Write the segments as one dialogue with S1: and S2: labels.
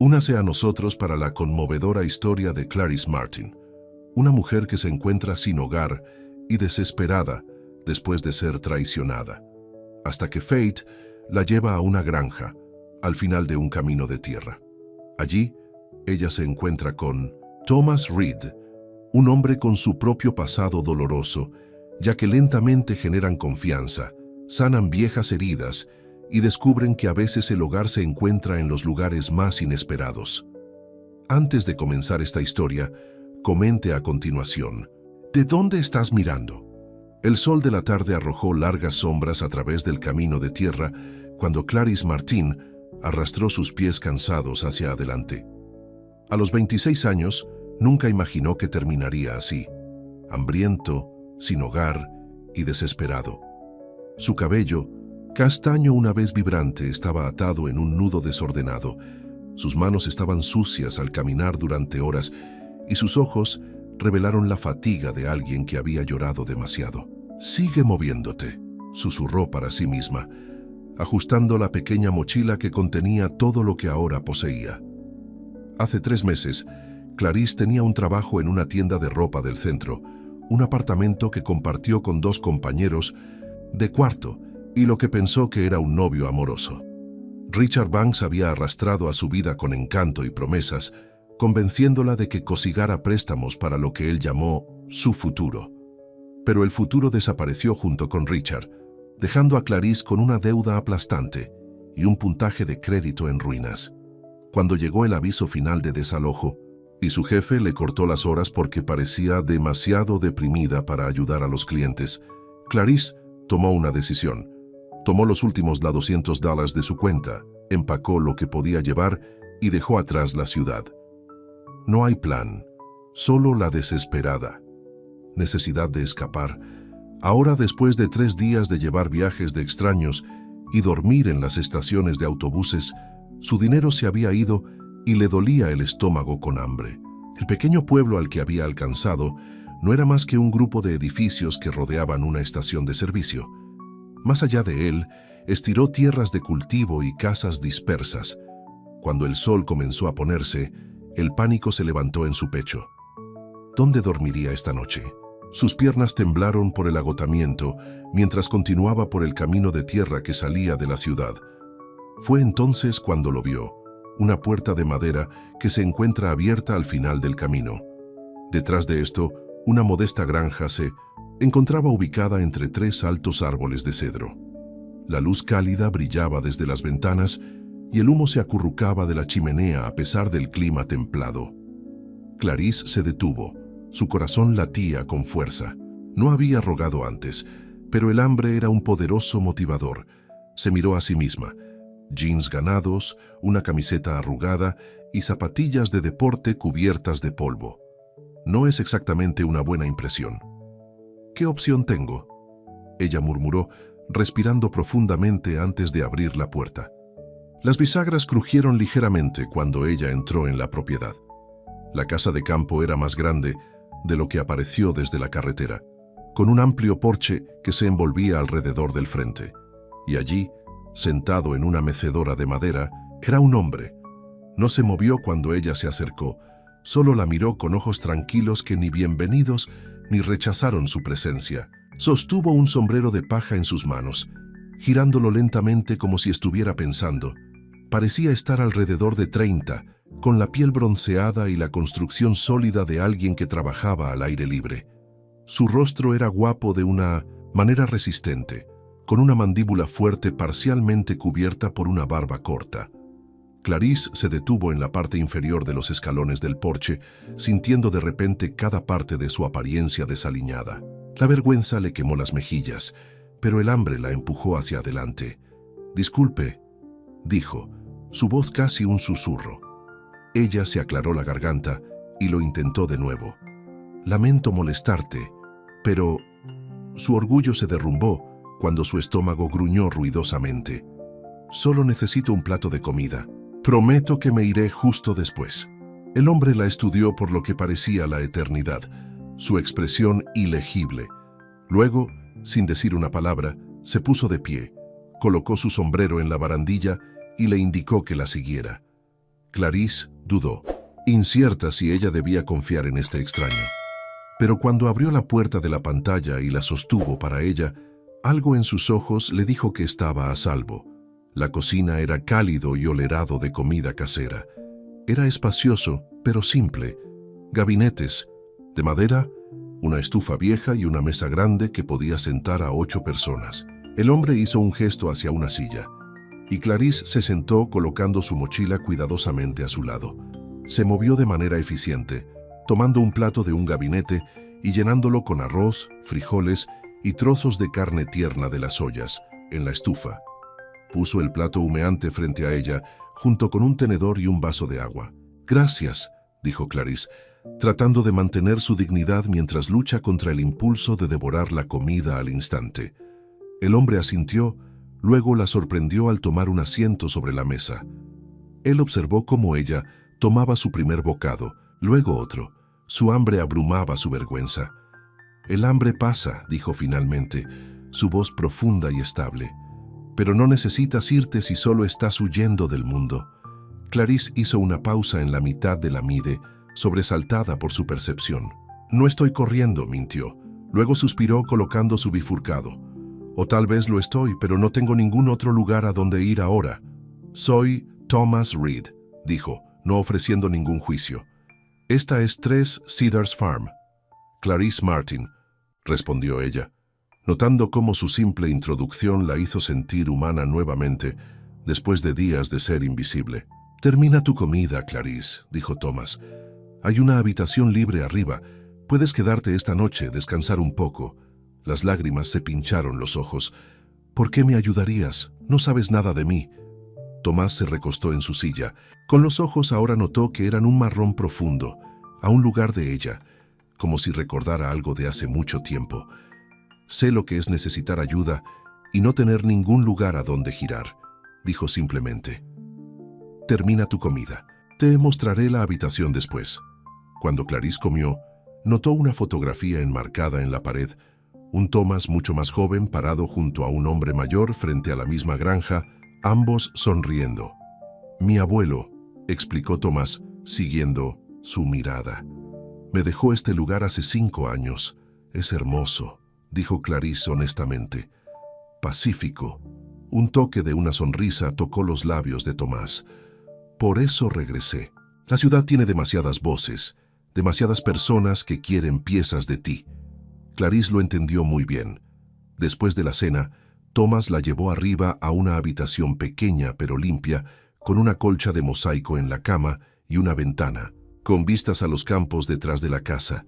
S1: Únase a nosotros para la conmovedora historia de Clarice Martin, una mujer que se encuentra sin hogar y desesperada después de ser traicionada, hasta que Fate la lleva a una granja, al final de un camino de tierra. Allí, ella se encuentra con Thomas Reed, un hombre con su propio pasado doloroso, ya que lentamente generan confianza, sanan viejas heridas y descubren que a veces el hogar se encuentra en los lugares más inesperados. Antes de comenzar esta historia, comente a continuación: ¿de dónde estás mirando? El sol de la tarde arrojó largas sombras a través del camino de tierra cuando Clarice Martin arrastró sus pies cansados hacia adelante. A los 26 años, nunca imaginó que terminaría así, hambriento, sin hogar y desesperado. Su cabello, castaño una vez vibrante, estaba atado en un nudo desordenado. Sus manos estaban sucias al caminar durante horas y sus ojos revelaron la fatiga de alguien que había llorado demasiado. «Sigue moviéndote», susurró para sí misma, ajustando la pequeña mochila que contenía todo lo que ahora poseía. Hace 3 meses, Clarice tenía un trabajo en una tienda de ropa del centro, un apartamento que compartió con 2 compañeros de cuarto y lo que pensó que era un novio amoroso. Richard Banks había arrastrado a su vida con encanto y promesas, convenciéndola de que cosigara préstamos para lo que él llamó su futuro. Pero el futuro desapareció junto con Richard, dejando a Clarice con una deuda aplastante y un puntaje de crédito en ruinas. Cuando llegó el aviso final de desalojo, y su jefe le cortó las horas porque parecía demasiado deprimida para ayudar a los clientes, Clarice tomó una decisión. Tomó los últimos $200 de su cuenta, empacó lo que podía llevar y dejó atrás la ciudad. No hay plan, solo la desesperada necesidad de escapar. Ahora, después de 3 días de llevar viajes de extraños y dormir en las estaciones de autobuses, su dinero se había ido y le dolía el estómago con hambre. El pequeño pueblo al que había alcanzado no era más que un grupo de edificios que rodeaban una estación de servicio. Más allá de él, estiró tierras de cultivo y casas dispersas. Cuando el sol comenzó a ponerse, el pánico se levantó en su pecho. ¿Dónde dormiría esta noche? Sus piernas temblaron por el agotamiento mientras continuaba por el camino de tierra que salía de la ciudad. Fue entonces cuando lo vio, una puerta de madera que se encuentra abierta al final del camino. Detrás de esto, una modesta granja se encontraba ubicada entre 3 altos árboles de cedro. La luz cálida brillaba desde las ventanas y el humo se acurrucaba de la chimenea a pesar del clima templado. Clarice se detuvo. Su corazón latía con fuerza. No había rogado antes, pero el hambre era un poderoso motivador. Se miró a sí misma. Jeans ganados, una camiseta arrugada y zapatillas de deporte cubiertas de polvo. No es exactamente una buena impresión. ¿Qué opción tengo?, ella murmuró, respirando profundamente antes de abrir la puerta. Las bisagras crujieron ligeramente cuando ella entró en la propiedad. La casa de campo era más grande de lo que apareció desde la carretera, con un amplio porche que se envolvía alrededor del frente. Y allí, sentado en una mecedora de madera, era un hombre. No se movió cuando ella se acercó, solo la miró con ojos tranquilos que ni bienvenidos ni rechazaron su presencia. Sostuvo un sombrero de paja en sus manos, girándolo lentamente como si estuviera pensando. Parecía estar alrededor de 30, con la piel bronceada y la construcción sólida de alguien que trabajaba al aire libre. Su rostro era guapo de una manera resistente, con una mandíbula fuerte parcialmente cubierta por una barba corta. Clarice se detuvo en la parte inferior de los escalones del porche, sintiendo de repente cada parte de su apariencia desaliñada. La vergüenza le quemó las mejillas, pero el hambre la empujó hacia adelante. «Disculpe», dijo, su voz casi un susurro. Ella se aclaró la garganta y lo intentó de nuevo. «Lamento molestarte, pero…» Su orgullo se derrumbó cuando su estómago gruñó ruidosamente. «Solo necesito un plato de comida. Prometo que me iré justo después». El hombre la estudió por lo que parecía la eternidad, su expresión ilegible. Luego, sin decir una palabra, se puso de pie, colocó su sombrero en la barandilla y le indicó que la siguiera. Clarice dudó, incierta si ella debía confiar en este extraño. Pero cuando abrió la puerta de la pantalla y la sostuvo para ella, algo en sus ojos le dijo que estaba a salvo. La cocina era cálido y olerado de comida casera. Era espacioso, pero simple. Gabinetes de madera, una estufa vieja y una mesa grande que podía sentar a 8 personas. El hombre hizo un gesto hacia una silla, y Clarice se sentó colocando su mochila cuidadosamente a su lado. Se movió de manera eficiente, tomando un plato de un gabinete y llenándolo con arroz, frijoles y trozos de carne tierna de las ollas, en la estufa. Puso el plato humeante frente a ella, junto con un tenedor y un vaso de agua. «Gracias», dijo Clarice, tratando de mantener su dignidad mientras lucha contra el impulso de devorar la comida al instante. El hombre asintió, luego la sorprendió al tomar un asiento sobre la mesa. Él observó cómo ella tomaba su primer bocado, luego otro. Su hambre abrumaba su vergüenza. «El hambre pasa», dijo finalmente, su voz profunda y estable. «Pero no necesitas irte si solo estás huyendo del mundo». Clarice hizo una pausa en la mitad de la mide, sobresaltada por su percepción. «No estoy corriendo», mintió. Luego suspiró colocando su bifurcado. «O tal vez lo estoy, pero no tengo ningún otro lugar a donde ir ahora». «Soy Thomas Reed», dijo, no ofreciendo ningún juicio. «Esta es 3 Cedars Farm». «Clarice Martin», respondió ella, notando cómo su simple introducción la hizo sentir humana nuevamente, después de días de ser invisible. «Termina tu comida, Clarice», dijo Thomas. «Hay una habitación libre arriba. Puedes quedarte esta noche, descansar un poco». Las lágrimas se pincharon los ojos. «¿Por qué me ayudarías? No sabes nada de mí». Tomás se recostó en su silla. Con los ojos ahora notó que eran un marrón profundo, a un lugar de ella, como si recordara algo de hace mucho tiempo. «Sé lo que es necesitar ayuda y no tener ningún lugar a donde girar», dijo simplemente. «Termina tu comida. Te mostraré la habitación después». Cuando Clarice comió, notó una fotografía enmarcada en la pared, un Thomas mucho más joven parado junto a un hombre mayor frente a la misma granja, ambos sonriendo. «Mi abuelo», explicó Thomas, siguiendo su mirada. «Me dejó este lugar hace 5 años. Es hermoso», dijo Clarice honestamente. «Pacífico». Un toque de una sonrisa tocó los labios de Tomás. «Por eso regresé. La ciudad tiene demasiadas voces, demasiadas personas que quieren piezas de ti». Clarice lo entendió muy bien. Después de la cena, Thomas la llevó arriba a una habitación pequeña pero limpia, con una colcha de mosaico en la cama y una ventana, con vistas a los campos detrás de la casa.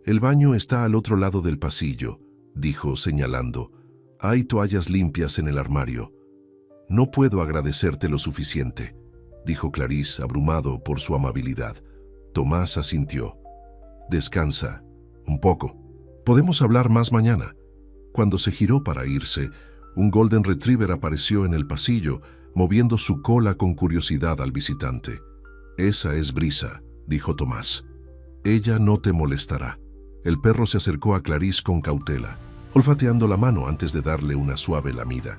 S1: «El baño está al otro lado del pasillo», dijo señalando. «Hay toallas limpias en el armario». «No puedo agradecerte lo suficiente», dijo Clarice, abrumado por su amabilidad. Tomás asintió. «Descansa un poco. Podemos hablar más mañana». Cuando se giró para irse, un Golden Retriever apareció en el pasillo, moviendo su cola con curiosidad al visitante. «Esa es Brisa», dijo Tomás. «Ella no te molestará». El perro se acercó a Clarice con cautela, olfateando la mano antes de darle una suave lamida.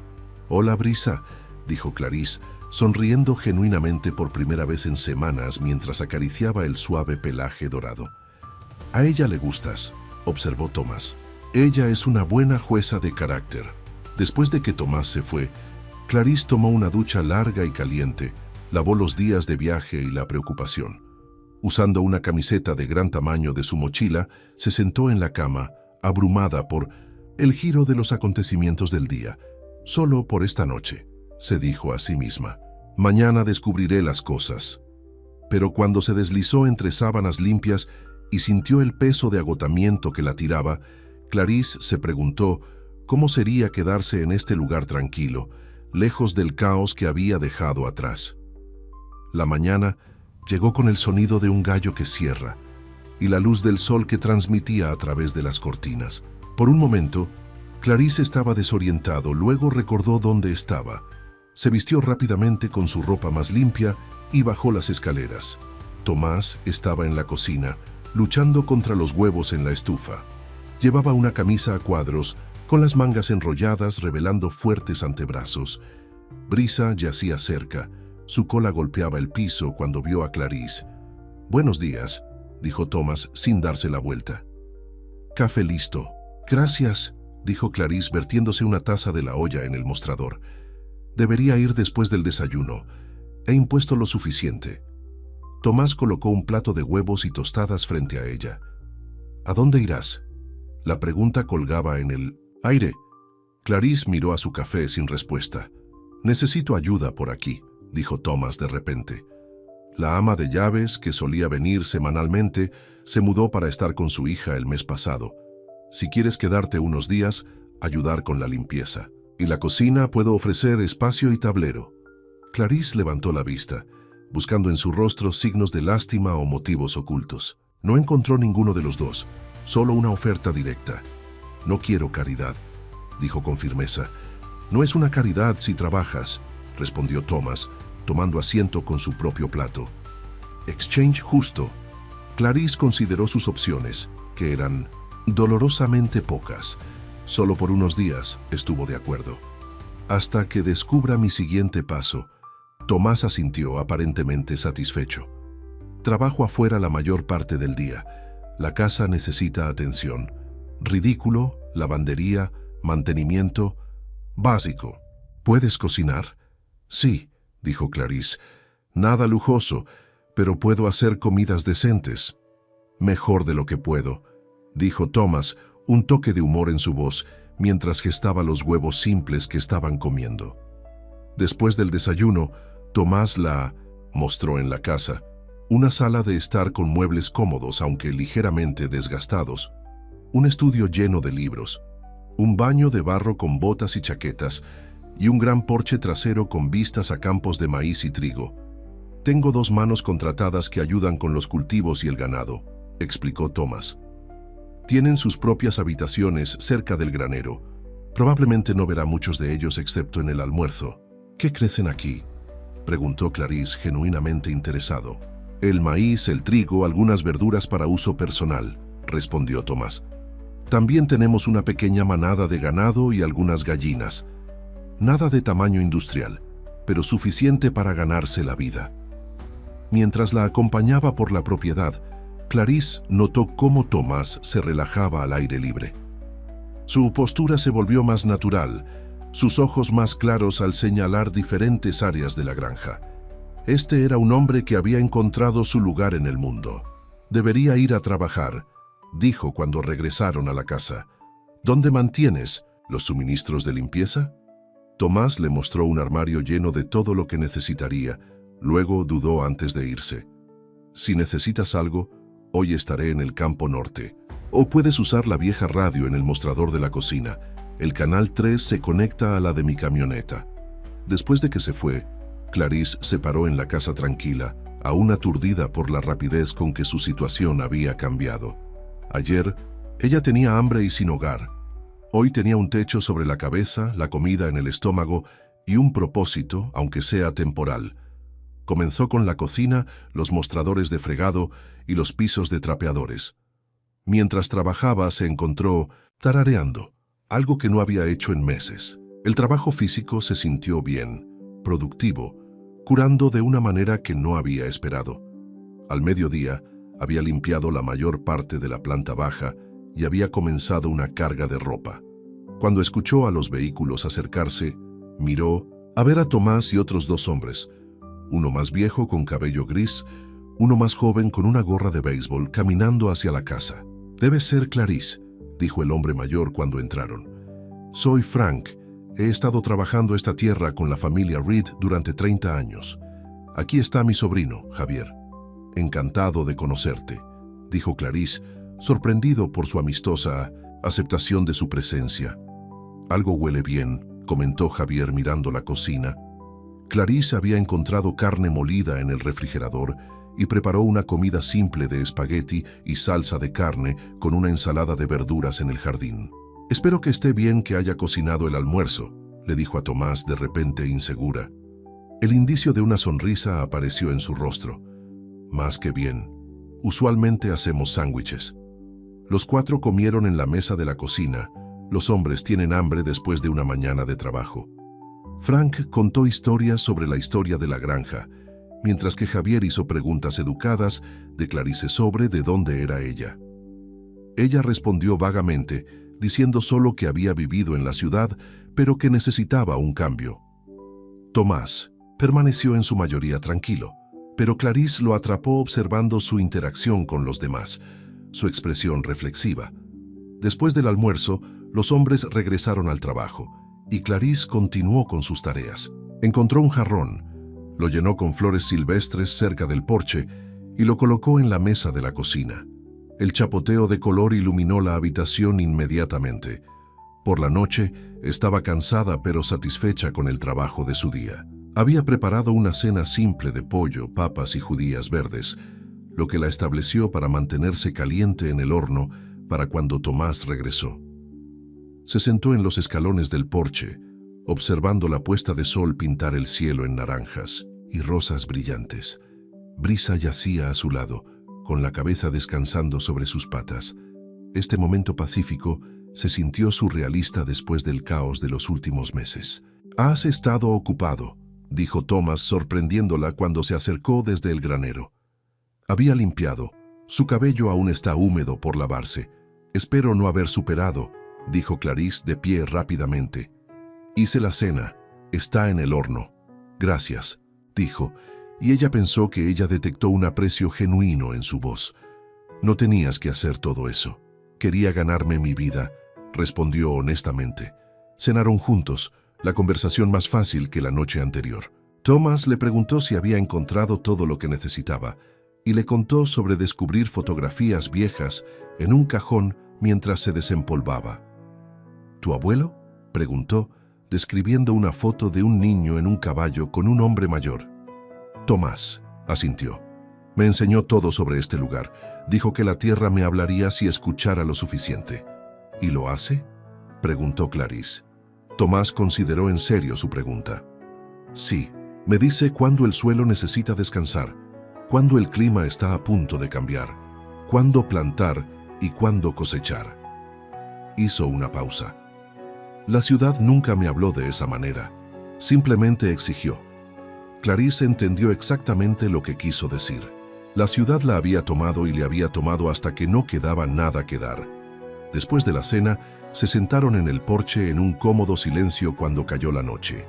S1: «Hola, Brisa», dijo Clarice, sonriendo genuinamente por primera vez en semanas mientras acariciaba el suave pelaje dorado. «A ella le gustas», observó Tomás. «Ella es una buena jueza de carácter». Después de que Tomás se fue, Clarice tomó una ducha larga y caliente, lavó los días de viaje y la preocupación. Usando una camiseta de gran tamaño de su mochila, se sentó en la cama, abrumada por el giro de los acontecimientos del día. «Solo por esta noche», se dijo a sí misma. «Mañana descubriré las cosas». Pero cuando se deslizó entre sábanas limpias y sintió el peso de agotamiento que la tiraba, Clarice se preguntó cómo sería quedarse en este lugar tranquilo, lejos del caos que había dejado atrás. La mañana llegó con el sonido de un gallo que cierra y la luz del sol que transmitía a través de las cortinas. Por un momento, Clarice estaba desorientado, luego recordó dónde estaba. Se vistió rápidamente con su ropa más limpia y bajó las escaleras. Tomás estaba en la cocina, luchando contra los huevos en la estufa. Llevaba una camisa a cuadros, con las mangas enrolladas revelando fuertes antebrazos. Brisa yacía cerca, Su cola golpeaba el piso cuando vio a Clarice. «Buenos días», dijo Thomas sin darse la vuelta. «Café listo». «Gracias», dijo Clarice vertiéndose una taza de la olla en el mostrador. «Debería ir después del desayuno. He impuesto lo suficiente». Tomás colocó un plato de huevos y tostadas frente a ella. «¿A dónde irás?». La pregunta colgaba en el aire. Clarice miró a su café sin respuesta. «Necesito ayuda por aquí», dijo Thomas de repente. La ama de llaves, que solía venir semanalmente, se mudó para estar con su hija el mes pasado. Si quieres quedarte unos días, ayudar con la limpieza. Y la cocina puedo ofrecer espacio y tablero. Clarice levantó la vista, buscando en su rostro signos de lástima o motivos ocultos. No encontró ninguno de los dos, solo una oferta directa. «No quiero caridad», dijo con firmeza. «No es una caridad si trabajas», respondió Thomas, tomando asiento con su propio plato. «Exchange justo». Clarice consideró sus opciones, que eran dolorosamente pocas. «Solo por unos días», estuvo de acuerdo. «Hasta que descubra mi siguiente paso». Tomás asintió aparentemente satisfecho. «Trabajo afuera la mayor parte del día. La casa necesita atención. Ridículo, lavandería, mantenimiento. Básico. ¿Puedes cocinar?». «Sí», dijo Clarice. «Nada lujoso, pero puedo hacer comidas decentes». «Mejor de lo que puedo», dijo Thomas, un toque de humor en su voz, mientras gestaba los huevos simples que estaban comiendo. Después del desayuno, Tomás la mostró en la casa, una sala de estar con muebles cómodos aunque ligeramente desgastados, un estudio lleno de libros, un baño de barro con botas y chaquetas y un gran porche trasero con vistas a campos de maíz y trigo. «Tengo 2 manos contratadas que ayudan con los cultivos y el ganado», explicó Tomás. «Tienen sus propias habitaciones cerca del granero. Probablemente no verá muchos de ellos excepto en el almuerzo». «¿Qué crecen aquí?», preguntó Clarice, genuinamente interesado. «El maíz, el trigo, algunas verduras para uso personal», respondió Tomás. «También tenemos una pequeña manada de ganado y algunas gallinas. Nada de tamaño industrial, pero suficiente para ganarse la vida». Mientras la acompañaba por la propiedad, Clarice notó cómo Tomás se relajaba al aire libre. Su postura se volvió más natural, sus ojos más claros al señalar diferentes áreas de la granja. Este era un hombre que había encontrado su lugar en el mundo. «Debería ir a trabajar», dijo cuando regresaron a la casa. «¿Dónde mantienes los suministros de limpieza?». Tomás le mostró un armario lleno de todo lo que necesitaría, luego dudó antes de irse. «Si necesitas algo, hoy estaré en el campo norte. O puedes usar la vieja radio en el mostrador de la cocina. El canal 3 se conecta a la de mi camioneta». Después de que se fue, Clarice se paró en la casa tranquila, aún aturdida por la rapidez con que su situación había cambiado. Ayer, ella tenía hambre y sin hogar. Hoy tenía un techo sobre la cabeza, la comida en el estómago y un propósito, aunque sea temporal. Comenzó con la cocina, los mostradores de fregado y los pisos de trapeadores. Mientras trabajaba, se encontró tarareando, algo que no había hecho en meses. El trabajo físico se sintió bien, productivo, curando de una manera que no había esperado. Al mediodía, había limpiado la mayor parte de la planta baja y había comenzado una carga de ropa. Cuando escuchó a los vehículos acercarse, miró a ver a Tomás y otros 2 hombres, uno más viejo con cabello gris, uno más joven con una gorra de béisbol caminando hacia la casa. «Debe ser Clarice», dijo el hombre mayor cuando entraron. «Soy Frank. He estado trabajando esta tierra con la familia Reed durante 30 años. Aquí está mi sobrino, Javier». «Encantado de conocerte», dijo Clarice, sorprendido por su amistosa aceptación de su presencia. «Algo huele bien», comentó Javier mirando la cocina. Clarice había encontrado carne molida en el refrigerador y preparó una comida simple de espagueti y salsa de carne con una ensalada de verduras en el jardín. «Espero que esté bien que haya cocinado el almuerzo», le dijo a Tomás de repente insegura. El indicio de una sonrisa apareció en su rostro. «Más que bien. Usualmente hacemos sándwiches». Los 4 comieron en la mesa de la cocina. Los hombres tienen hambre después de una mañana de trabajo. Frank contó historias sobre la historia de la granja, mientras que Javier hizo preguntas educadas de Clarice sobre de dónde era ella. Ella respondió vagamente, diciendo solo que había vivido en la ciudad, pero que necesitaba un cambio. Tomás permaneció en su mayoría tranquilo, pero Clarice lo atrapó observando su interacción con los demás, su expresión reflexiva. Después del almuerzo, los hombres regresaron al trabajo, y Clarice continuó con sus tareas. Encontró un jarrón, lo llenó con flores silvestres cerca del porche y lo colocó en la mesa de la cocina. El chapoteo de color iluminó la habitación inmediatamente. Por la noche, estaba cansada pero satisfecha con el trabajo de su día. Había preparado una cena simple de pollo, papas y judías verdes, lo que la estableció para mantenerse caliente en el horno para cuando Tomás regresó. Se sentó en los escalones del porche, observando la puesta de sol pintar el cielo en naranjas y rosas brillantes. Brisa yacía a su lado, con la cabeza descansando sobre sus patas. Este momento pacífico se sintió surrealista después del caos de los últimos meses. «Has estado ocupado», dijo Tomás, sorprendiéndola cuando se acercó desde el granero. Había limpiado. Su cabello aún está húmedo por lavarse. «Espero no haber superado», dijo Clarice de pie rápidamente. «Hice la cena. Está en el horno». «Gracias», dijo, y ella pensó que ella detectó un aprecio genuino en su voz. «No tenías que hacer todo eso. Quería ganarme mi vida», respondió honestamente. Cenaron juntos, la conversación más fácil que la noche anterior. Tomás le preguntó si había encontrado todo lo que necesitaba y le contó sobre descubrir fotografías viejas en un cajón mientras se desempolvaba. «¿Tu abuelo?», preguntó, describiendo una foto de un niño en un caballo con un hombre mayor. Tomás asintió. «Me enseñó todo sobre este lugar. Dijo que la tierra me hablaría si escuchara lo suficiente». «¿Y lo hace?», preguntó Clarice. Tomás consideró en serio su pregunta. «Sí, me dice cuándo el suelo necesita descansar, cuándo el clima está a punto de cambiar, cuándo plantar y cuándo cosechar». Hizo una pausa. «La ciudad nunca me habló de esa manera. Simplemente exigió». Clarice entendió exactamente lo que quiso decir. La ciudad la había tomado y le había tomado hasta que no quedaba nada que dar. Después de la cena, se sentaron en el porche en un cómodo silencio cuando cayó la noche.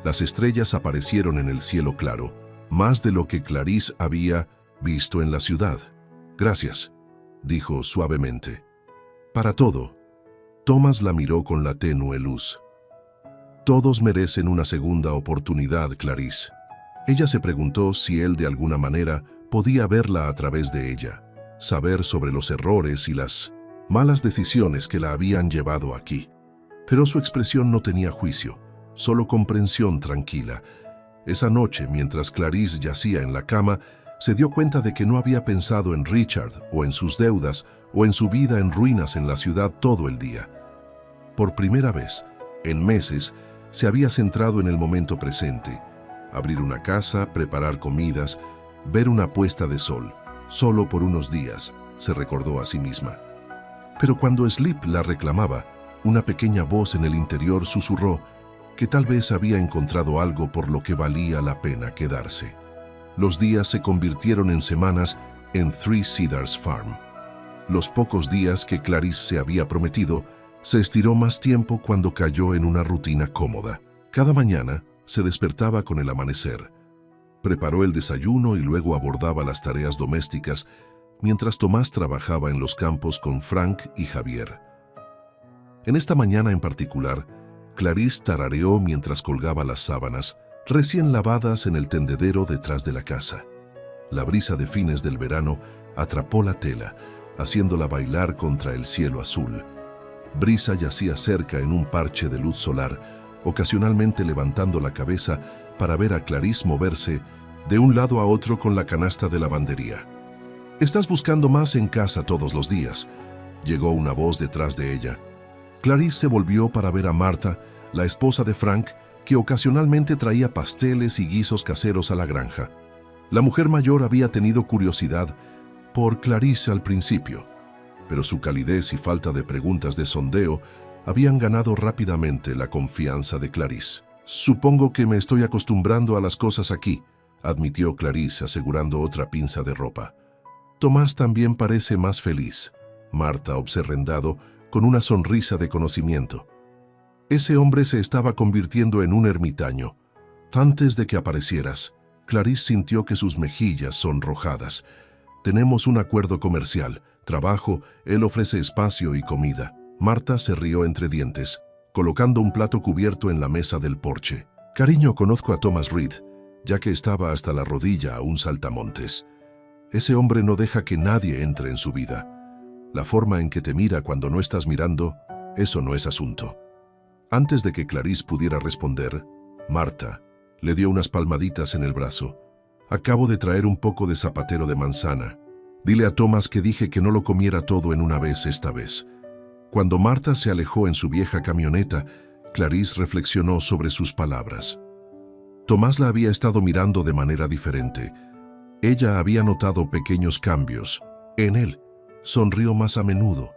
S1: Las estrellas aparecieron en el cielo claro, más de lo que Clarice había visto en la ciudad. «Gracias», dijo suavemente. «Para todo». Tomás la miró con la tenue luz. «Todos merecen una segunda oportunidad, Clarice». Ella se preguntó si él de alguna manera podía verla a través de ella, saber sobre los errores y las malas decisiones que la habían llevado aquí. Pero su expresión no tenía juicio, solo comprensión tranquila. Esa noche, mientras Clarice yacía en la cama, se dio cuenta de que no había pensado en Richard o en sus deudas o en su vida en ruinas en la ciudad todo el día. Por primera vez, en meses, se había centrado en el momento presente. Abrir una casa, preparar comidas, ver una puesta de sol. Solo por unos días, se recordó a sí misma. Pero cuando Sleep la reclamaba, una pequeña voz en el interior susurró que tal vez había encontrado algo por lo que valía la pena quedarse. Los días se convirtieron en semanas en Three Cedars Farm. Los pocos días que Clarice se había prometido, se estiró más tiempo cuando cayó en una rutina cómoda. Cada mañana se despertaba con el amanecer. Preparó el desayuno y luego abordaba las tareas domésticas mientras Tomás trabajaba en los campos con Frank y Javier. En esta mañana en particular, Clarice tarareó mientras colgaba las sábanas, recién lavadas en el tendedero detrás de la casa. La brisa de fines del verano atrapó la tela, haciéndola bailar contra el cielo azul. Brisa yacía cerca en un parche de luz solar, ocasionalmente levantando la cabeza para ver a Clarice moverse de un lado a otro con la canasta de lavandería. «Estás buscando más en casa todos los días», llegó una voz detrás de ella. Clarice se volvió para ver a Marta, la esposa de Frank, que ocasionalmente traía pasteles y guisos caseros a la granja. La mujer mayor había tenido curiosidad por Clarice al principio, pero su calidez y falta de preguntas de sondeo habían ganado rápidamente la confianza de Clarice. Supongo que me estoy acostumbrando a las cosas aquí, admitió Clarice asegurando otra pinza de ropa. Tomás también parece más feliz. Marta observó con una sonrisa de conocimiento. Ese hombre se estaba convirtiendo en un ermitaño. Antes de que aparecieras, Clarice sintió que sus mejillas sonrojadas. Tenemos un acuerdo comercial, trabajo, él ofrece espacio y comida. Marta se rió entre dientes, colocando un plato cubierto en la mesa del porche. Cariño, conozco a Thomas Reed, ya que estaba hasta la rodilla a un saltamontes. Ese hombre no deja que nadie entre en su vida. La forma en que te mira cuando no estás mirando, eso no es asunto. Antes de que Clarice pudiera responder, Marta le dio unas palmaditas en el brazo. Acabo de traer un poco de zapatero de manzana. Dile a Thomas que dije que no lo comiera todo en una vez esta vez. Cuando Marta se alejó en su vieja camioneta, Clarice reflexionó sobre sus palabras. Tomás la había estado mirando de manera diferente. Ella había notado pequeños cambios. En él, sonrió más a menudo.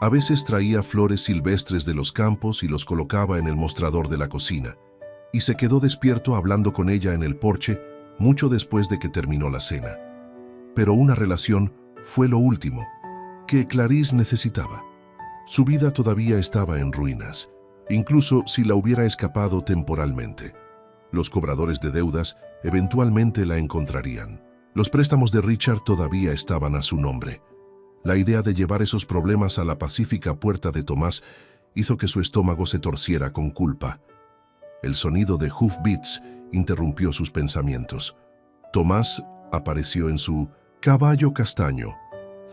S1: A veces traía flores silvestres de los campos y los colocaba en el mostrador de la cocina. Y se quedó despierto hablando con ella en el porche mucho después de que terminó la cena. Pero una relación fue lo último que Clarice necesitaba. Su vida todavía estaba en ruinas, incluso si la hubiera escapado temporalmente. Los cobradores de deudas eventualmente la encontrarían. Los préstamos de Richard todavía estaban a su nombre. La idea de llevar esos problemas a la pacífica puerta de Tomás hizo que su estómago se torciera con culpa. El sonido de hoofbeats interrumpió sus pensamientos. Tomás apareció en su caballo castaño,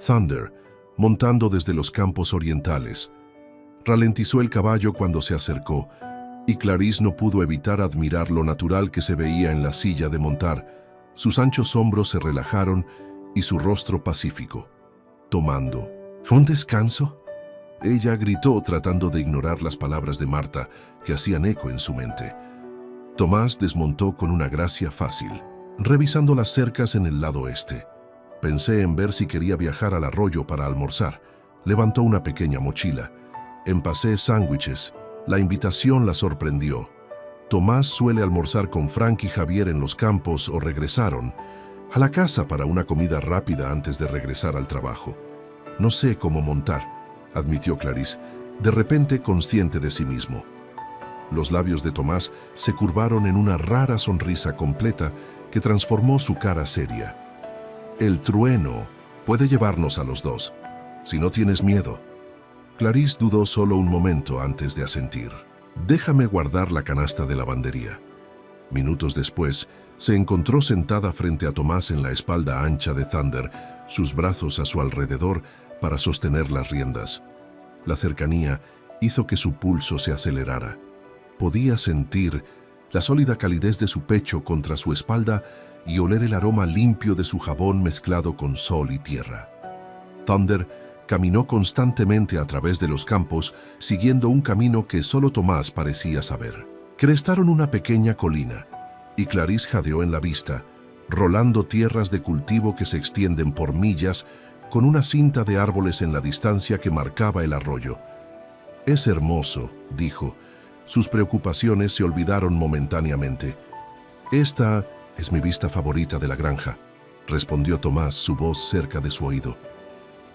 S1: Thunder, montando desde los campos orientales. Ralentizó el caballo cuando se acercó, y Clarice no pudo evitar admirar lo natural que se veía en la silla de montar. Sus anchos hombros se relajaron y su rostro pacífico. Tomando un descanso, ella gritó tratando de ignorar las palabras de Marta que hacían eco en su mente. Tomás desmontó con una gracia fácil, revisando las cercas en el lado este. Pensé en ver si quería viajar al arroyo para almorzar. Levantó una pequeña mochila. Empacé sándwiches. La invitación la sorprendió. Tomás suele almorzar con Frank y Javier en los campos o regresaron a la casa para una comida rápida antes de regresar al trabajo. No sé cómo montar, admitió Clarice, de repente consciente de sí mismo. Los labios de Tomás se curvaron en una rara sonrisa completa que transformó su cara seria. El trueno puede llevarnos a los dos, si no tienes miedo. Clarice dudó solo un momento antes de asentir. Déjame guardar la canasta de lavandería. Minutos después, se encontró sentada frente a Tomás en la espalda ancha de Thunder, sus brazos a su alrededor para sostener las riendas. La cercanía hizo que su pulso se acelerara. Podía sentir la sólida calidez de su pecho contra su espalda y oler el aroma limpio de su jabón mezclado con sol y tierra. Thunder caminó constantemente a través de los campos, siguiendo un camino que solo Tomás parecía saber. Crestaron una pequeña colina, y Clarice jadeó en la vista, rolando tierras de cultivo que se extienden por millas, con una cinta de árboles en la distancia que marcaba el arroyo. «Es hermoso», dijo. Sus preocupaciones se olvidaron momentáneamente. «Esta es mi vista favorita de la granja», respondió Tomás, su voz cerca de su oído.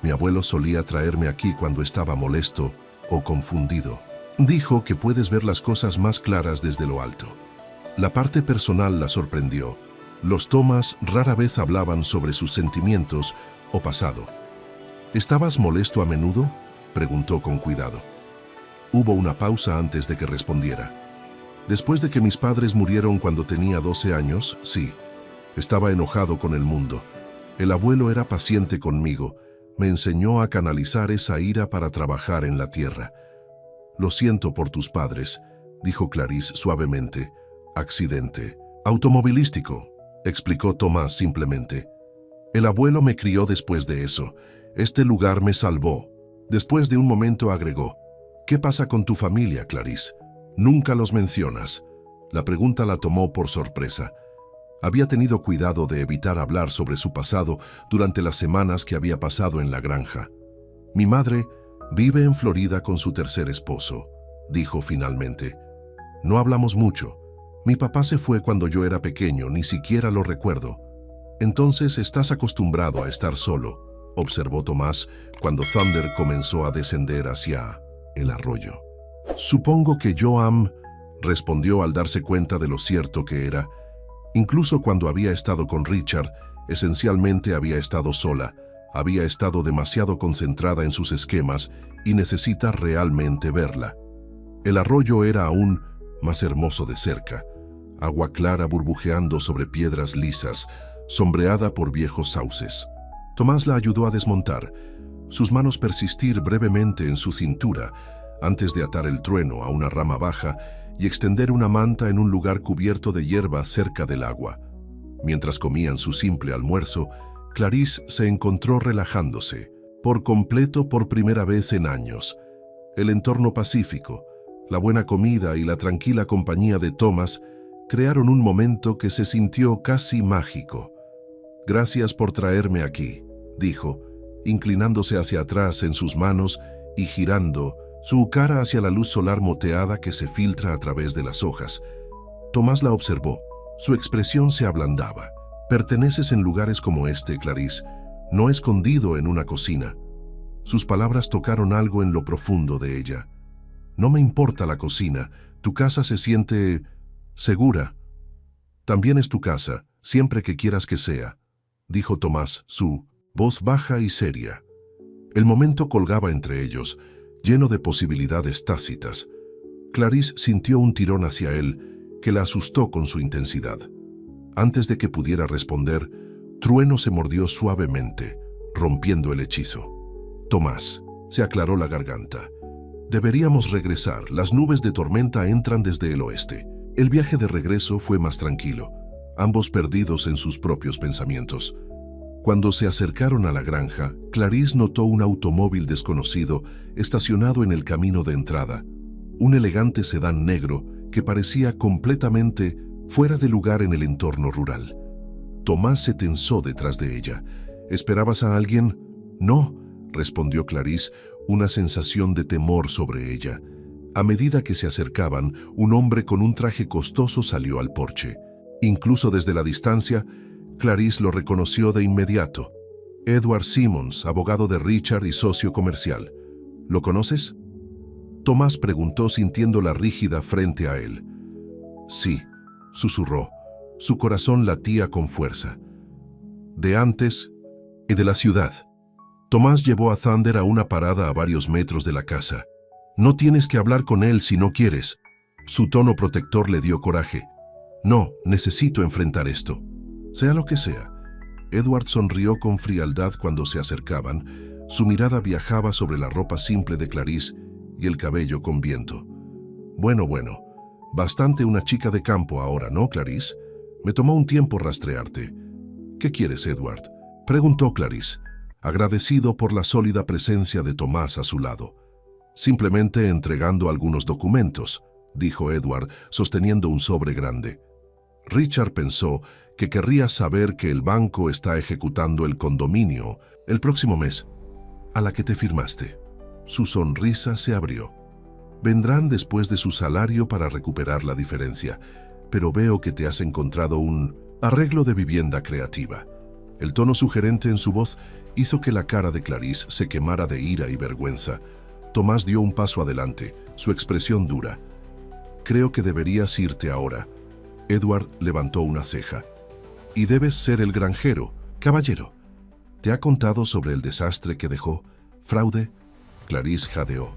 S1: «Mi abuelo solía traerme aquí cuando estaba molesto o confundido. Dijo que puedes ver las cosas más claras desde lo alto». La parte personal la sorprendió. Los Thomas rara vez hablaban sobre sus sentimientos o pasado. «¿Estabas molesto a menudo?», preguntó con cuidado. Hubo una pausa antes de que respondiera. «Después de que mis padres murieron cuando tenía 12 años, sí. Estaba enojado con el mundo. El abuelo era paciente conmigo. Me enseñó a canalizar esa ira para trabajar en la tierra». «Lo siento por tus padres», dijo Clarice suavemente. «Accidente automovilístico», explicó Tomás simplemente. «El abuelo me crió después de eso. Este lugar me salvó». Después de un momento agregó: «¿Qué pasa con tu familia, Clarice? Nunca los mencionas». La pregunta la tomó por sorpresa. Había tenido cuidado de evitar hablar sobre su pasado durante las semanas que había pasado en la granja. «Mi madre vive en Florida con su tercer esposo», dijo finalmente. No hablamos mucho. Mi papá se fue cuando yo era pequeño, ni siquiera lo recuerdo. Entonces estás acostumbrado a estar solo, observó Tomás cuando Thunder comenzó a descender hacia el arroyo. Supongo que respondió al darse cuenta de lo cierto que era. Incluso cuando había estado con Richard, esencialmente había estado sola, había estado demasiado concentrada en sus esquemas y necesita realmente verla. El arroyo era aún más hermoso de cerca, agua clara burbujeando sobre piedras lisas, sombreada por viejos sauces. Tomás la ayudó a desmontar, sus manos persistir brevemente en su cintura, antes de atar el trueno a una rama baja y extender una manta en un lugar cubierto de hierba cerca del agua. Mientras comían su simple almuerzo, Clarice se encontró relajándose, por completo por primera vez en años. El entorno pacífico, la buena comida y la tranquila compañía de Thomas crearon un momento que se sintió casi mágico. «Gracias por traerme aquí», dijo, inclinándose hacia atrás en sus manos y girando su cara hacia la luz solar moteada que se filtra a través de las hojas. Tomás la observó. Su expresión se ablandaba. «Perteneces en lugares como este, Clarice, no escondido en una cocina». Sus palabras tocaron algo en lo profundo de ella. «No me importa la cocina, tu casa se siente segura». «También es tu casa, siempre que quieras que sea», dijo Tomás, su voz baja y seria. El momento colgaba entre ellos, lleno de posibilidades tácitas. Clarice sintió un tirón hacia él que la asustó con su intensidad. Antes de que pudiera responder, Trueno se mordió suavemente, rompiendo el hechizo. «Tomás», se aclaró la garganta. «Deberíamos regresar, las nubes de tormenta entran desde el oeste». El viaje de regreso fue más tranquilo, ambos perdidos en sus propios pensamientos. Cuando se acercaron a la granja, Clarice notó un automóvil desconocido estacionado en el camino de entrada, un elegante sedán negro que parecía completamente fuera de lugar en el entorno rural. Tomás se tensó detrás de ella. «¿Esperabas a alguien?» «No», respondió Clarice, una sensación de temor sobre ella. A medida que se acercaban, un hombre con un traje costoso salió al porche. Incluso desde la distancia, Clarice lo reconoció de inmediato. «Edward Simmons, abogado de Richard y socio comercial. ¿Lo conoces?», Tomás preguntó sintiendo la rígida frente a él. «Sí», susurró. Su corazón latía con fuerza. «De antes y de la ciudad». Tomás llevó a Thunder a una parada a varios metros de la casa. «No tienes que hablar con él si no quieres». Su tono protector le dio coraje. «No, necesito enfrentar esto. Sea lo que sea». Edward sonrió con frialdad cuando se acercaban. Su mirada viajaba sobre la ropa simple de Clarice y el cabello con viento. Bueno, bastante una chica de campo ahora, ¿no, Clarice? Me tomó un tiempo rastrearte». «¿Qué quieres, Edward?», preguntó Clarice, agradecido por la sólida presencia de Tomás a su lado. «Simplemente entregando algunos documentos», dijo Edward, sosteniendo un sobre grande. Richard pensó que querría saber que el banco está ejecutando el condominio el próximo mes, a la que te firmaste. Su sonrisa se abrió. «Vendrán después de su salario para recuperar la diferencia, pero veo que te has encontrado un arreglo de vivienda creativa». El tono sugerente en su voz hizo que la cara de Clarice se quemara de ira y vergüenza. Tomás dio un paso adelante, su expresión dura. «Creo que deberías irte ahora». Edward levantó una ceja. «Y debes ser el granjero, caballero. ¿Te ha contado sobre el desastre que dejó? ¿Fraude?». Clarice jadeó.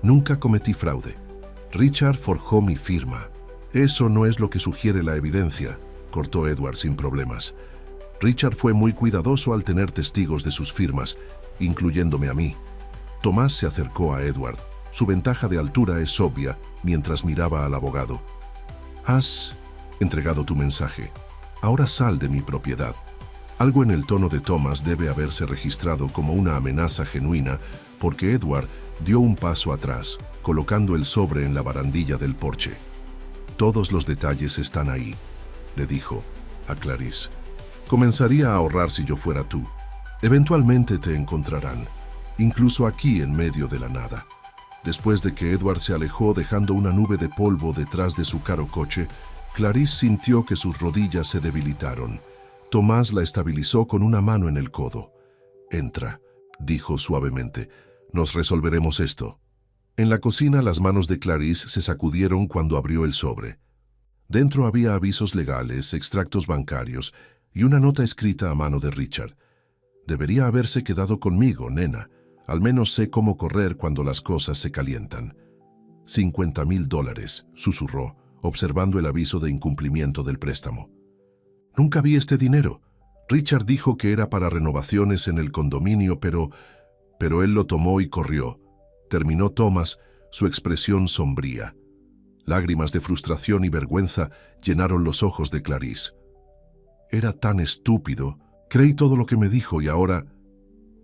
S1: «Nunca cometí fraude. Richard forjó mi firma». «Eso no es lo que sugiere la evidencia», cortó Edward sin problemas. «Richard fue muy cuidadoso al tener testigos de sus firmas, incluyéndome a mí». Tomás se acercó a Edward. Su ventaja de altura es obvia mientras miraba al abogado. «Has entregado tu mensaje. Ahora sal de mi propiedad». Algo en el tono de Tomás debe haberse registrado como una amenaza genuina, porque Edward dio un paso atrás, colocando el sobre en la barandilla del porche. «Todos los detalles están ahí», le dijo a Clarice. «Comenzaría a ahorrar si yo fuera tú. Eventualmente te encontrarán, incluso aquí en medio de la nada». Después de que Edward se alejó dejando una nube de polvo detrás de su caro coche, Clarice sintió que sus rodillas se debilitaron. Tomás la estabilizó con una mano en el codo. «Entra», dijo suavemente. «Nos resolveremos esto». En la cocina las manos de Clarice se sacudieron cuando abrió el sobre. Dentro había avisos legales, extractos bancarios y una nota escrita a mano de Richard. «Debería haberse quedado conmigo, nena. Al menos sé cómo correr cuando las cosas se calientan». $50,000, susurró, observando el aviso de incumplimiento del préstamo. «Nunca vi este dinero. Richard dijo que era para renovaciones en el condominio, pero él lo tomó y corrió», terminó Thomas, su expresión sombría. Lágrimas de frustración y vergüenza llenaron los ojos de Clarice. «Era tan estúpido. Creí todo lo que me dijo y ahora...»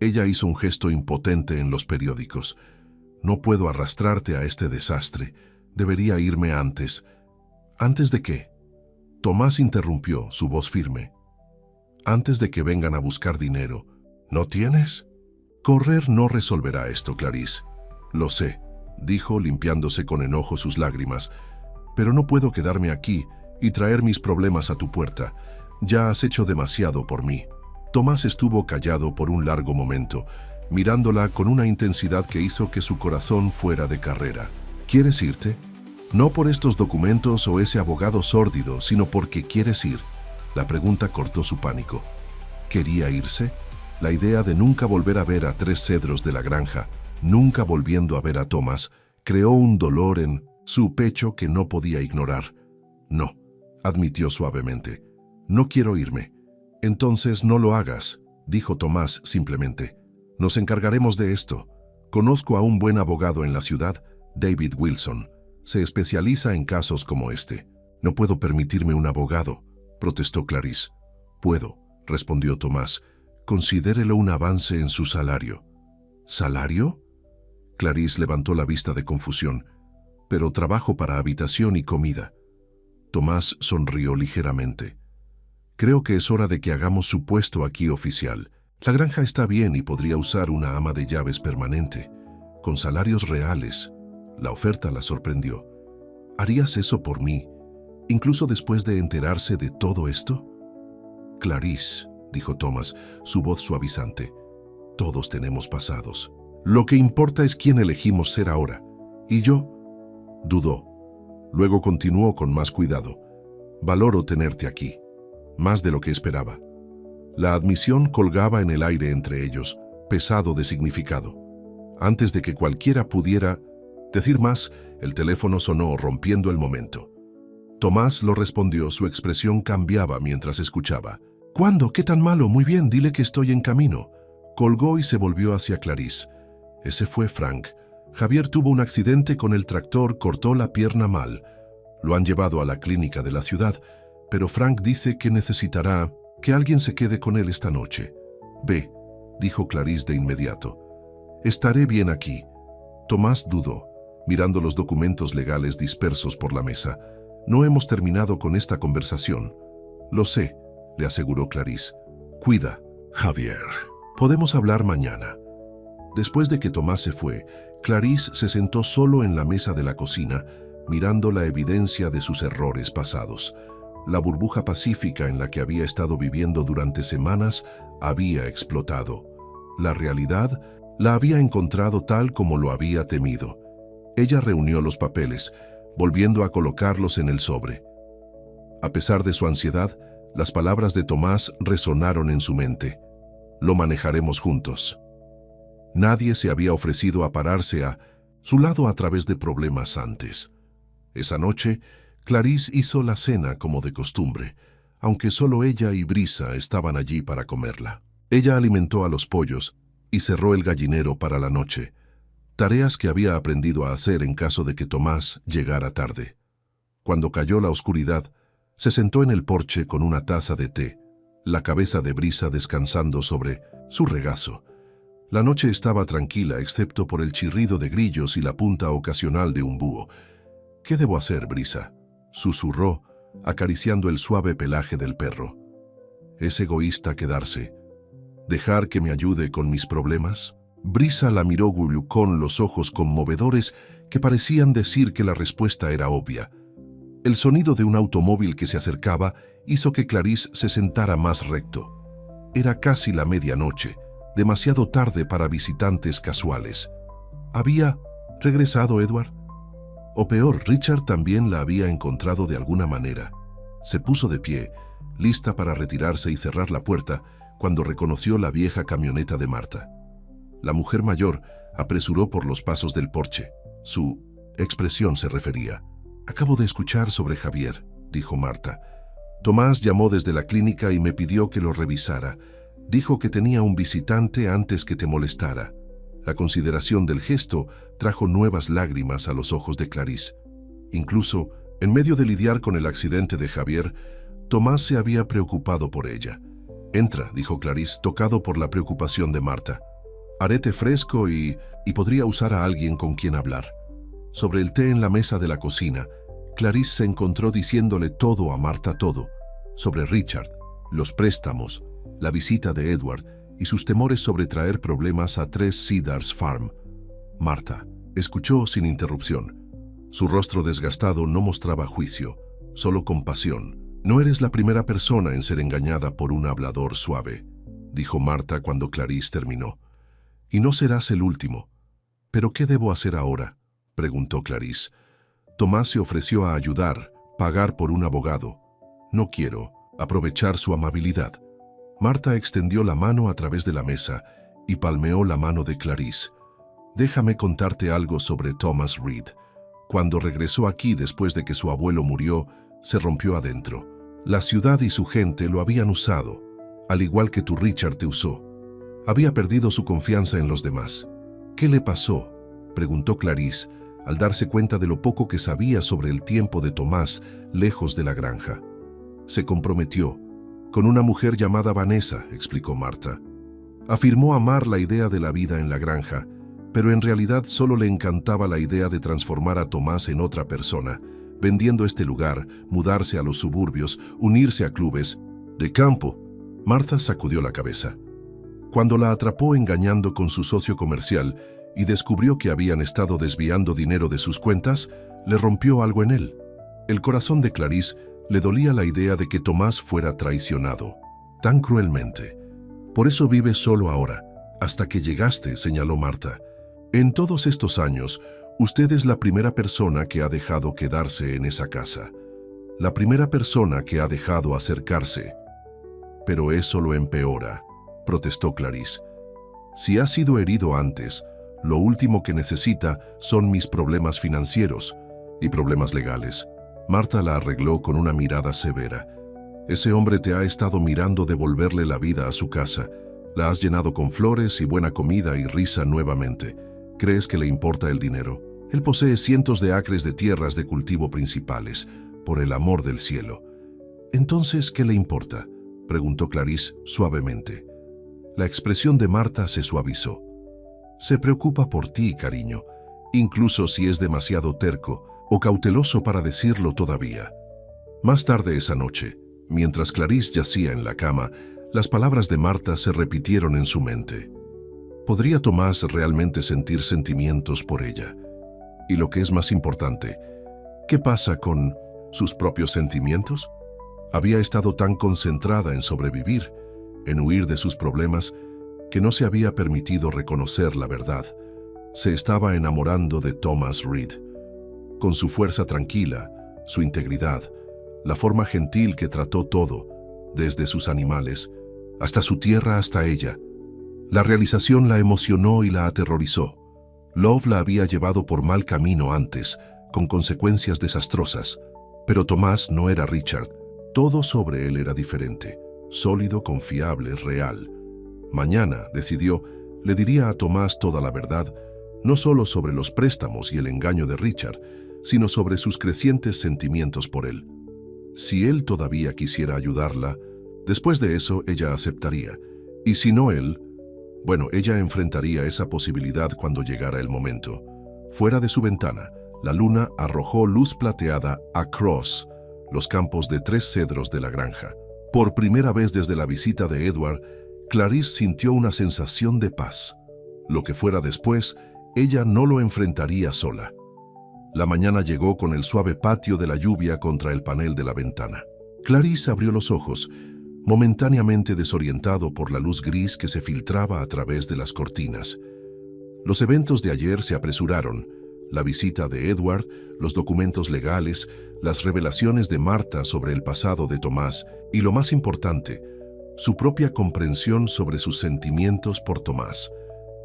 S1: Ella hizo un gesto impotente en los periódicos. «No puedo arrastrarte a este desastre. Debería irme antes». «¿Antes de qué?». Tomás interrumpió, su voz firme. «Antes de que vengan a buscar dinero. ¿No tienes?». «Correr no resolverá esto, Clarice». «Lo sé», dijo limpiándose con enojo sus lágrimas. «Pero no puedo quedarme aquí y traer mis problemas a tu puerta. Ya has hecho demasiado por mí». Tomás estuvo callado por un largo momento, mirándola con una intensidad que hizo que su corazón fuera de carrera. «¿Quieres irte? No por estos documentos o ese abogado sórdido, sino porque quieres ir». La pregunta cortó su pánico. ¿Quería irse? La idea de nunca volver a ver a Tres Cedros de la granja, nunca volviendo a ver a Tomás, creó un dolor en su pecho que no podía ignorar. «No», admitió suavemente. «No quiero irme». «Entonces no lo hagas», dijo Tomás simplemente. «Nos encargaremos de esto. Conozco a un buen abogado en la ciudad, David Wilson. Se especializa en casos como este». «No puedo permitirme un abogado», protestó Clarice. «Puedo», respondió Tomás. «Considérelo un avance en su salario». «¿Salario?». Clarice levantó la vista de confusión. «Pero trabajo para habitación y comida». Tomás sonrió ligeramente. «Creo que es hora de que hagamos su puesto aquí oficial. La granja está bien y podría usar una ama de llaves permanente, con salarios reales». La oferta la sorprendió. «¿Harías eso por mí, incluso después de enterarse de todo esto?». «Clarice», dijo Thomas, su voz suavizante, «todos tenemos pasados. Lo que importa es quién elegimos ser ahora. Y yo...». Dudó. Luego continuó con más cuidado. «Valoro tenerte aquí, más de lo que esperaba». La admisión colgaba en el aire entre ellos, pesado de significado. Antes de que cualquiera pudiera decir más, el teléfono sonó rompiendo el momento. Tomás lo respondió, su expresión cambiaba mientras escuchaba. «¿Cuándo? ¿Qué tan malo? Muy bien, dile que estoy en camino». Colgó y se volvió hacia Clarice. «Ese fue Frank. Javier tuvo un accidente con el tractor, cortó la pierna mal. Lo han llevado a la clínica de la ciudad, pero Frank dice que necesitará que alguien se quede con él esta noche». «Ve», dijo Clarice de inmediato. «Estaré bien aquí». Tomás dudó, mirando los documentos legales dispersos por la mesa. «No hemos terminado con esta conversación». «Lo sé», le aseguró Clarice. «Cuida, Javier. Podemos hablar mañana». Después de que Tomás se fue, Clarice se sentó solo en la mesa de la cocina, mirando la evidencia de sus errores pasados. La burbuja pacífica en la que había estado viviendo durante semanas había explotado. La realidad la había encontrado tal como lo había temido. Ella reunió los papeles, volviendo a colocarlos en el sobre. A pesar de su ansiedad, las palabras de Tomás resonaron en su mente. «Lo manejaremos juntos». Nadie se había ofrecido a pararse a su lado a través de problemas antes. Esa noche, Clarice hizo la cena como de costumbre, aunque solo ella y Brisa estaban allí para comerla. Ella alimentó a los pollos y cerró el gallinero para la noche, tareas que había aprendido a hacer en caso de que Tomás llegara tarde. Cuando cayó la oscuridad, se sentó en el porche con una taza de té, la cabeza de Brisa descansando sobre su regazo. La noche estaba tranquila excepto por el chirrido de grillos y la punta ocasional de un búho. «¿Qué debo hacer, Brisa?», susurró, acariciando el suave pelaje del perro. «¿Es egoísta quedarse? ¿Dejar que me ayude con mis problemas?». Brisa la miró con los ojos conmovedores que parecían decir que la respuesta era obvia. El sonido de un automóvil que se acercaba hizo que Clarice se sentara más recto. Era casi la medianoche, demasiado tarde para visitantes casuales. ¿Había regresado Edward? O peor, Richard también la había encontrado de alguna manera. Se puso de pie, lista para retirarse y cerrar la puerta, cuando reconoció la vieja camioneta de Marta. La mujer mayor apresuró por los pasos del porche. Su expresión se refería. «Acabo de escuchar sobre Javier», dijo Marta. «Tomás llamó desde la clínica y me pidió que lo revisara. Dijo que tenía un visitante antes que te molestara». La consideración del gesto trajo nuevas lágrimas a los ojos de Clarice. Incluso, en medio de lidiar con el accidente de Javier, Tomás se había preocupado por ella. «Entra», dijo Clarice, tocado por la preocupación de Marta. «Haré té fresco y podría usar a alguien con quien hablar». Sobre el té en la mesa de la cocina, Clarice se encontró diciéndole todo a Marta, todo, sobre Richard, los préstamos, la visita de Edward y sus temores sobre traer problemas a 3 Cedars Farm. Marta escuchó sin interrupción. Su rostro desgastado no mostraba juicio, solo compasión. «No eres la primera persona en ser engañada por un hablador suave», dijo Marta cuando Clarice terminó. «Y no serás el último». «¿Pero qué debo hacer ahora?», preguntó Clarice. Tomás se ofreció a ayudar, pagar por un abogado. «No quiero aprovechar su amabilidad». Marta extendió la mano a través de la mesa y palmeó la mano de Clarice. «Déjame contarte algo sobre Thomas Reed. Cuando regresó aquí después de que su abuelo murió, se rompió adentro. La ciudad y su gente lo habían usado, al igual que tu Richard te usó. Había perdido su confianza en los demás». «¿Qué le pasó?», preguntó Clarice, al darse cuenta de lo poco que sabía sobre el tiempo de Tomás lejos de la granja. «Se comprometió con una mujer llamada Vanessa», explicó Marta. «Afirmó amar la idea de la vida en la granja, pero en realidad solo le encantaba la idea de transformar a Tomás en otra persona, vendiendo este lugar, mudarse a los suburbios, unirse a clubes de campo». Marta sacudió la cabeza. Cuando la atrapó engañando con su socio comercial y descubrió que habían estado desviando dinero de sus cuentas, le rompió algo en él. El corazón de Clarice le dolía la idea de que Tomás fuera traicionado, tan cruelmente. «Por eso vive solo ahora, hasta que llegaste», señaló Marta. «En todos estos años, usted es la primera persona que ha dejado quedarse en esa casa. La primera persona que ha dejado acercarse». «Pero eso lo empeora», protestó Clarice. «Si ha sido herido antes, lo último que necesita son mis problemas financieros y problemas legales». Marta la arregló con una mirada severa. «Ese hombre te ha estado mirando devolverle la vida a su casa. La has llenado con flores y buena comida y risa nuevamente. ¿Crees que le importa el dinero? Él posee cientos de acres de tierras de cultivo principales, por el amor del cielo». «Entonces, ¿qué le importa?», preguntó Clarice suavemente. La expresión de Marta se suavizó. «Se preocupa por ti, cariño, incluso si es demasiado terco o cauteloso para decirlo todavía». Más tarde esa noche, mientras Clarice yacía en la cama, las palabras de Marta se repitieron en su mente. ¿Podría Tomás realmente sentir sentimientos por ella? Y lo que es más importante, ¿qué pasa con sus propios sentimientos? Había estado tan concentrada en sobrevivir, en huir de sus problemas, que no se había permitido reconocer la verdad. Se estaba enamorando de Thomas Reed. Con su fuerza tranquila, su integridad, la forma gentil que trató todo, desde sus animales, hasta su tierra, hasta ella. La realización la emocionó y la aterrorizó. Love la había llevado por mal camino antes, con consecuencias desastrosas. Pero Tomás no era Richard. Todo sobre él era diferente, sólido, confiable, real. Mañana, decidió, le diría a Tomás toda la verdad, no solo sobre los préstamos y el engaño de Richard, sino sobre sus crecientes sentimientos por él. Si él todavía quisiera ayudarla, después de eso ella aceptaría. Y si no él, bueno, ella enfrentaría esa posibilidad cuando llegara el momento. Fuera de su ventana, la luna arrojó luz plateada across los campos de 3 cedros de la granja. Por primera vez desde la visita de Edward, Clarice sintió una sensación de paz. Lo que fuera después, ella no lo enfrentaría sola. La mañana llegó con el suave patio de la lluvia contra el panel de la ventana. Clarice abrió los ojos, momentáneamente desorientado por la luz gris que se filtraba a través de las cortinas. Los eventos de ayer se apresuraron: la visita de Edward, los documentos legales, las revelaciones de Marta sobre el pasado de Tomás y, lo más importante, su propia comprensión sobre sus sentimientos por Tomás.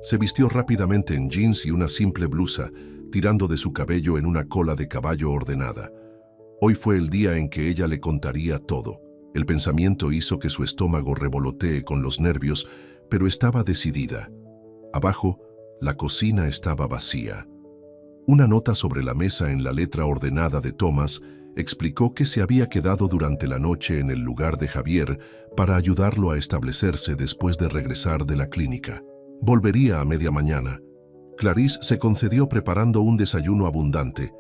S1: Se vistió rápidamente en jeans y una simple blusa, tirando de su cabello en una cola de caballo ordenada. Hoy fue el día en que ella le contaría todo. El pensamiento hizo que su estómago revolotee con los nervios, pero estaba decidida. Abajo, la cocina estaba vacía. Una nota sobre la mesa en la letra ordenada de Thomas explicó que se había quedado durante la noche en el lugar de Javier para ayudarlo a establecerse después de regresar de la clínica. Volvería a media mañana. Clarice se concedió preparando un desayuno abundante: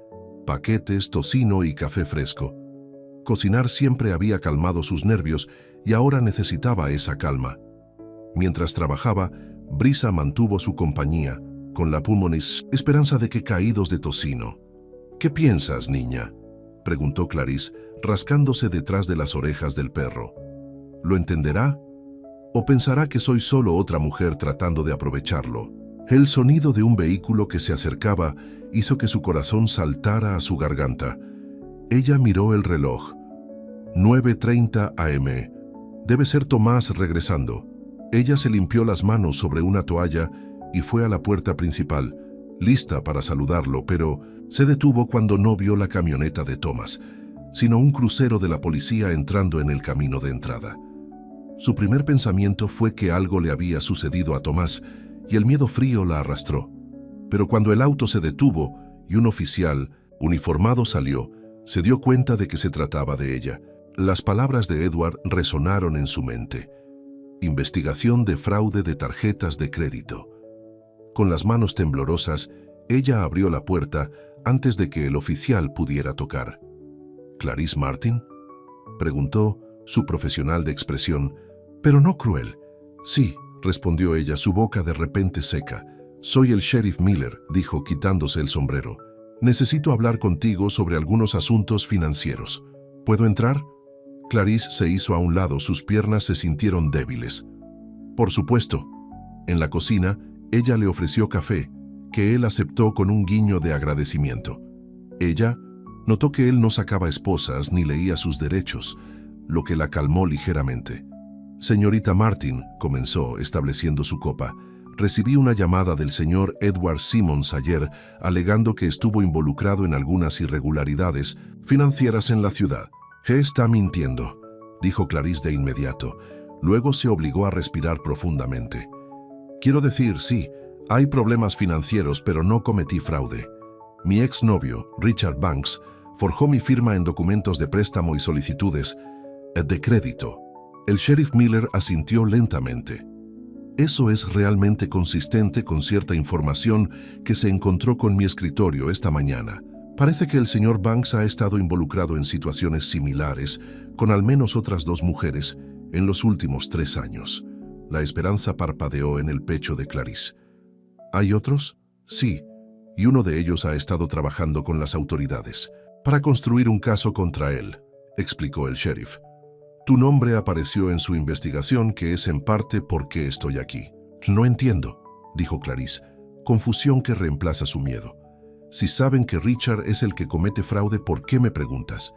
S1: paquetes, tocino y café fresco. Cocinar siempre había calmado sus nervios y ahora necesitaba esa calma. Mientras trabajaba, Brisa mantuvo su compañía, con la pulmonis esperanza de que caídos de tocino. «¿Qué piensas, niña?», preguntó Clarice, rascándose detrás de las orejas del perro. «¿Lo entenderá? ¿O pensará que soy solo otra mujer tratando de aprovecharlo?». El sonido de un vehículo que se acercaba hizo que su corazón saltara a su garganta. Ella miró el reloj. 9:30 am. Debe ser Tomás regresando. Ella se limpió las manos sobre una toalla y fue a la puerta principal, lista para saludarlo, pero se detuvo cuando no vio la camioneta de Tomás, sino un crucero de la policía entrando en el camino de entrada. Su primer pensamiento fue que algo le había sucedido a Tomás y el miedo frío la arrastró. Pero cuando el auto se detuvo y un oficial uniformado salió, se dio cuenta de que se trataba de ella. Las palabras de Edward resonaron en su mente: investigación de fraude de tarjetas de crédito. Con las manos temblorosas, ella abrió la puerta antes de que el oficial pudiera tocar. «¿Clarice Martin?», preguntó su profesional de expresión, pero no cruel. «Sí», respondió ella, su boca de repente seca. «Soy el sheriff Miller», dijo quitándose el sombrero. «Necesito hablar contigo sobre algunos asuntos financieros. ¿Puedo entrar?». Clarice se hizo a un lado, sus piernas se sintieron débiles. «Por supuesto». En la cocina, ella le ofreció café, que él aceptó con un guiño de agradecimiento. Ella notó que él no sacaba esposas ni leía sus derechos, lo que la calmó ligeramente. «Señorita Martin», comenzó, estableciendo su copa, «recibí una llamada del señor Edward Simmons ayer alegando que estuvo involucrado en algunas irregularidades financieras en la ciudad». «Está mintiendo», dijo Clarice de inmediato. Luego se obligó a respirar profundamente. «Quiero decir, sí, hay problemas financieros, pero no cometí fraude. Mi exnovio, Richard Banks, forjó mi firma en documentos de préstamo y solicitudes de crédito». El sheriff Miller asintió lentamente. «Eso es realmente consistente con cierta información que se encontró con mi escritorio esta mañana. Parece que el señor Banks ha estado involucrado en situaciones similares con al menos otras 2 mujeres en los últimos 3 años. La esperanza parpadeó en el pecho de Clarice. «¿Hay otros?». «Sí, y uno de ellos ha estado trabajando con las autoridades para construir un caso contra él», explicó el sheriff. «Tu nombre apareció en su investigación, que es en parte por qué estoy aquí». «No entiendo», dijo Clarice, confusión que reemplaza su miedo. «Si saben que Richard es el que comete fraude, ¿por qué me preguntas?».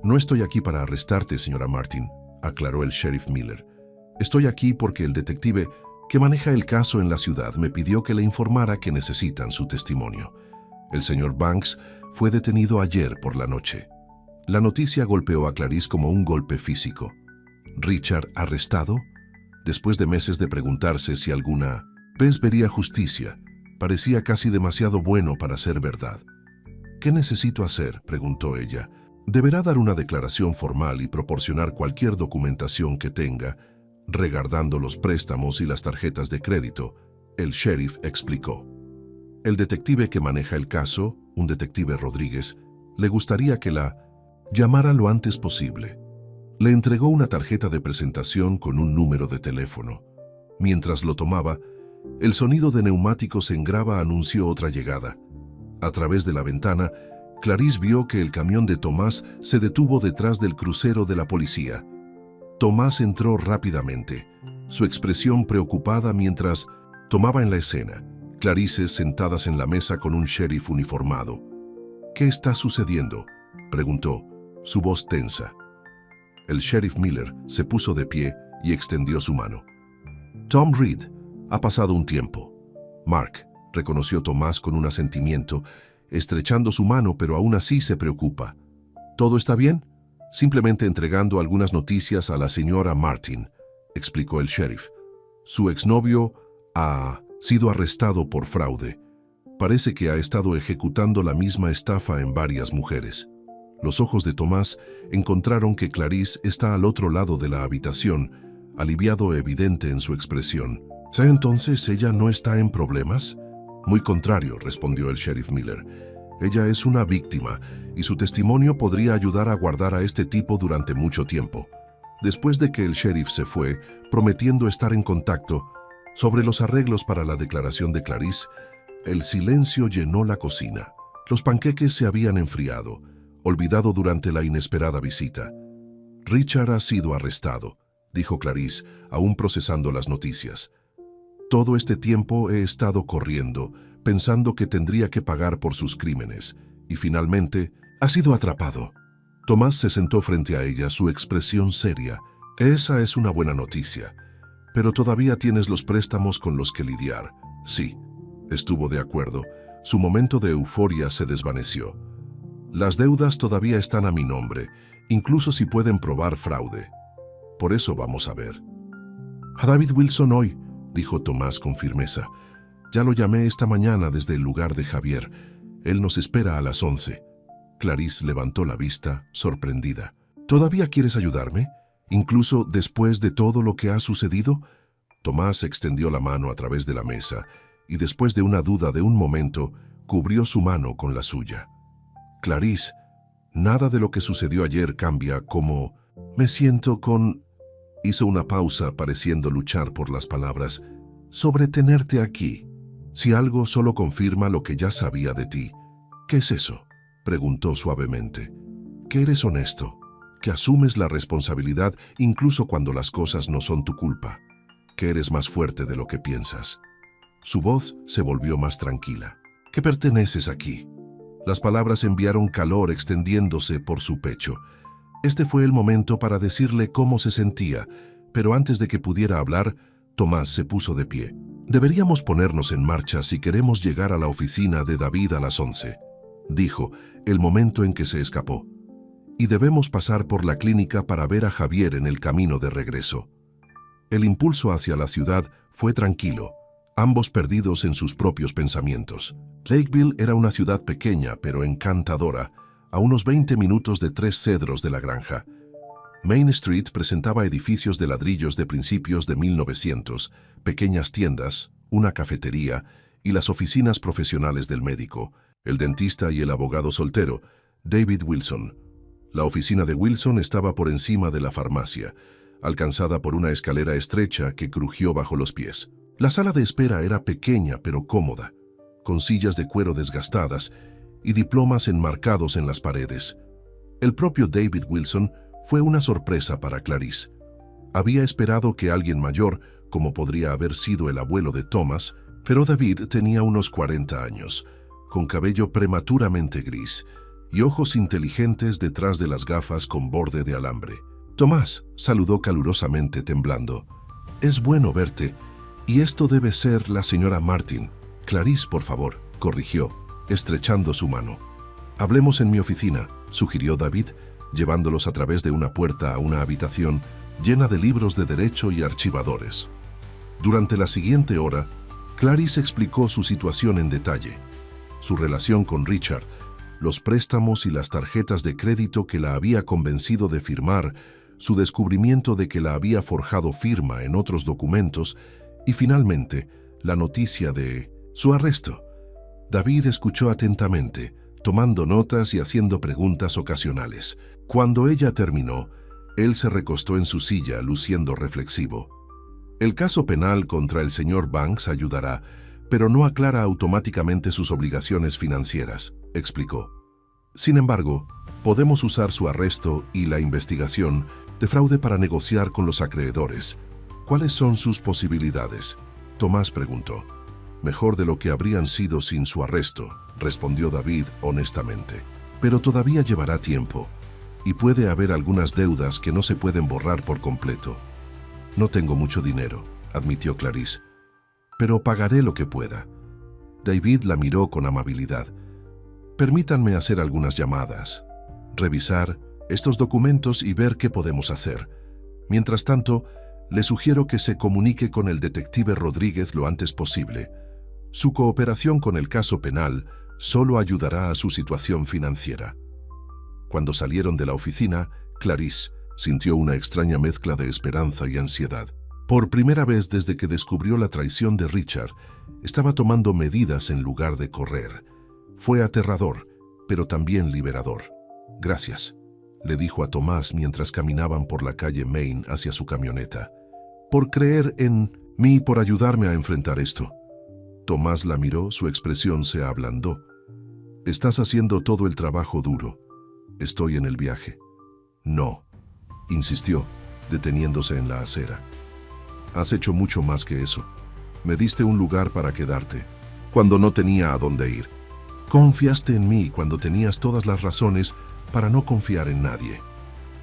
S1: «No estoy aquí para arrestarte, señora Martin», aclaró el sheriff Miller. «Estoy aquí porque el detective que maneja el caso en la ciudad me pidió que le informara que necesitan su testimonio. El señor Banks fue detenido ayer por la noche». La noticia golpeó a Clarice como un golpe físico. ¿Richard arrestado? Después de meses de preguntarse si alguna vez vería justicia, parecía casi demasiado bueno para ser verdad. «¿Qué necesito hacer?», preguntó ella. «Deberá dar una declaración formal y proporcionar cualquier documentación que tenga, regardando los préstamos y las tarjetas de crédito», el sheriff explicó. El detective que maneja el caso, un detective Rodríguez, le gustaría que la llamara lo antes posible. Le entregó una tarjeta de presentación con un número de teléfono. Mientras lo tomaba, El sonido de neumáticos en grava anunció otra llegada. A través de la ventana, Clarice vio que el camión de Tomás se detuvo detrás del crucero de la policía. Tomás entró rápidamente, su expresión preocupada mientras tomaba en la escena Clarice sentadas en la mesa con un sheriff uniformado. «¿Qué está sucediendo?», preguntó, su voz tensa. El sheriff Miller se puso de pie y extendió su mano. «Tom Reed, ha pasado un tiempo». «Mark», reconoció Tomás con un asentimiento, estrechando su mano, pero aún así se preocupa. «¿Todo está bien?». «Simplemente entregando algunas noticias a la señora Martin», explicó el sheriff. «Su exnovio ha sido arrestado por fraude. Parece que ha estado ejecutando la misma estafa en varias mujeres». Los ojos de Tomás encontraron que Clarice está al otro lado de la habitación, aliviado evidente en su expresión. «¿Entonces ella no está en problemas?». «Muy contrario», respondió el sheriff Miller. «Ella es una víctima y su testimonio podría ayudar a guardar a este tipo durante mucho tiempo». Después de que el sheriff se fue, prometiendo estar en contacto sobre los arreglos para la declaración de Clarice, el silencio llenó la cocina. Los panqueques se habían enfriado, olvidado durante la inesperada visita. «Richard ha sido arrestado», dijo Clarice, aún procesando las noticias. «Todo este tiempo he estado corriendo, pensando que tendría que pagar por sus crímenes, y finalmente ha sido atrapado». Tomás se sentó frente a ella, su expresión seria. «Esa es una buena noticia, pero todavía tienes los préstamos con los que lidiar». «Sí», estuvo de acuerdo. Su momento de euforia se desvaneció. «Las deudas todavía están a mi nombre, incluso si pueden probar fraude. Por eso vamos a ver». «A David Wilson hoy», dijo Tomás con firmeza. «Ya lo llamé esta mañana desde el lugar de Javier. Él nos espera a las 11. Clarice levantó la vista, sorprendida. «¿Todavía quieres ayudarme? ¿Incluso después de todo lo que ha sucedido?» Tomás extendió la mano a través de la mesa y después de una duda de un momento, cubrió su mano con la suya. «Clarice, nada de lo que sucedió ayer cambia como... me siento con...». Hizo una pausa pareciendo luchar por las palabras. «Sobre tenerte aquí. Si algo solo confirma lo que ya sabía de ti». «¿Qué es eso?», preguntó suavemente. «Que eres honesto, que asumes la responsabilidad incluso cuando las cosas no son tu culpa, que eres más fuerte de lo que piensas». Su voz se volvió más tranquila. «Que perteneces aquí». Las palabras enviaron calor extendiéndose por su pecho. Este fue el momento para decirle cómo se sentía, pero antes de que pudiera hablar, Tomás se puso de pie. «Deberíamos ponernos en marcha si queremos llegar a la oficina de David a las 11», dijo, el momento en que se escapó. «Y debemos pasar por la clínica para ver a Javier en el camino de regreso». El impulso hacia la ciudad fue tranquilo, ambos perdidos en sus propios pensamientos. Lakeville era una ciudad pequeña pero encantadora, a unos 20 minutos de Tres Cedros de la Granja. Main Street presentaba edificios de ladrillos de principios de 1900, pequeñas tiendas, una cafetería y las oficinas profesionales del médico, el dentista y el abogado soltero, David Wilson. La oficina de Wilson estaba por encima de la farmacia, alcanzada por una escalera estrecha que crujió bajo los pies. La sala de espera era pequeña pero cómoda, con sillas de cuero desgastadas y diplomas enmarcados en las paredes. El propio David Wilson fue una sorpresa para Clarice. Había esperado que alguien mayor, como podría haber sido el abuelo de Thomas, pero David tenía unos 40 años, con cabello prematuramente gris y ojos inteligentes detrás de las gafas con borde de alambre. «Tomás», saludó calurosamente temblando. «Es bueno verte, y esto debe ser la señora Martin». «Clarice, por favor», corrigió, estrechando su mano. «Hablemos en mi oficina», sugirió David, llevándolos a través de una puerta a una habitación llena de libros de derecho y archivadores. Durante la siguiente hora, Clarice explicó su situación en detalle, su relación con Richard, los préstamos y las tarjetas de crédito que la había convencido de firmar, su descubrimiento de que la había forjado firma en otros documentos y finalmente la noticia de su arresto. David escuchó atentamente, tomando notas y haciendo preguntas ocasionales. Cuando ella terminó, él se recostó en su silla, luciendo reflexivo. El caso penal contra el señor Banks ayudará, pero no aclara automáticamente sus obligaciones financieras, explicó. Sin embargo, podemos usar su arresto y la investigación de fraude para negociar con los acreedores. ¿Cuáles son sus posibilidades? Tomás preguntó. Mejor de lo que habrían sido sin su arresto, respondió David honestamente. Pero todavía llevará tiempo, y puede haber algunas deudas que no se pueden borrar por completo. No tengo mucho dinero, admitió Clarice, pero pagaré lo que pueda. David la miró con amabilidad. Permítanme hacer algunas llamadas, revisar estos documentos y ver qué podemos hacer. Mientras tanto, le sugiero que se comunique con el detective Rodríguez lo antes posible. Su cooperación con el caso penal solo ayudará a su situación financiera. Cuando salieron de la oficina, Clarice sintió una extraña mezcla de esperanza y ansiedad. Por primera vez desde que descubrió la traición de Richard, estaba tomando medidas en lugar de correr. Fue aterrador, pero también liberador. Gracias, le dijo a Tomás mientras caminaban por la calle Main hacia su camioneta. Por creer en mí y por ayudarme a enfrentar esto. Tomás la miró, su expresión se ablandó. Estás haciendo todo el trabajo duro. Estoy en el viaje. No, insistió, deteniéndose en la acera. Has hecho mucho más que eso. Me diste un lugar para quedarte, cuando no tenía a dónde ir. Confiaste en mí cuando tenías todas las razones para no confiar en nadie.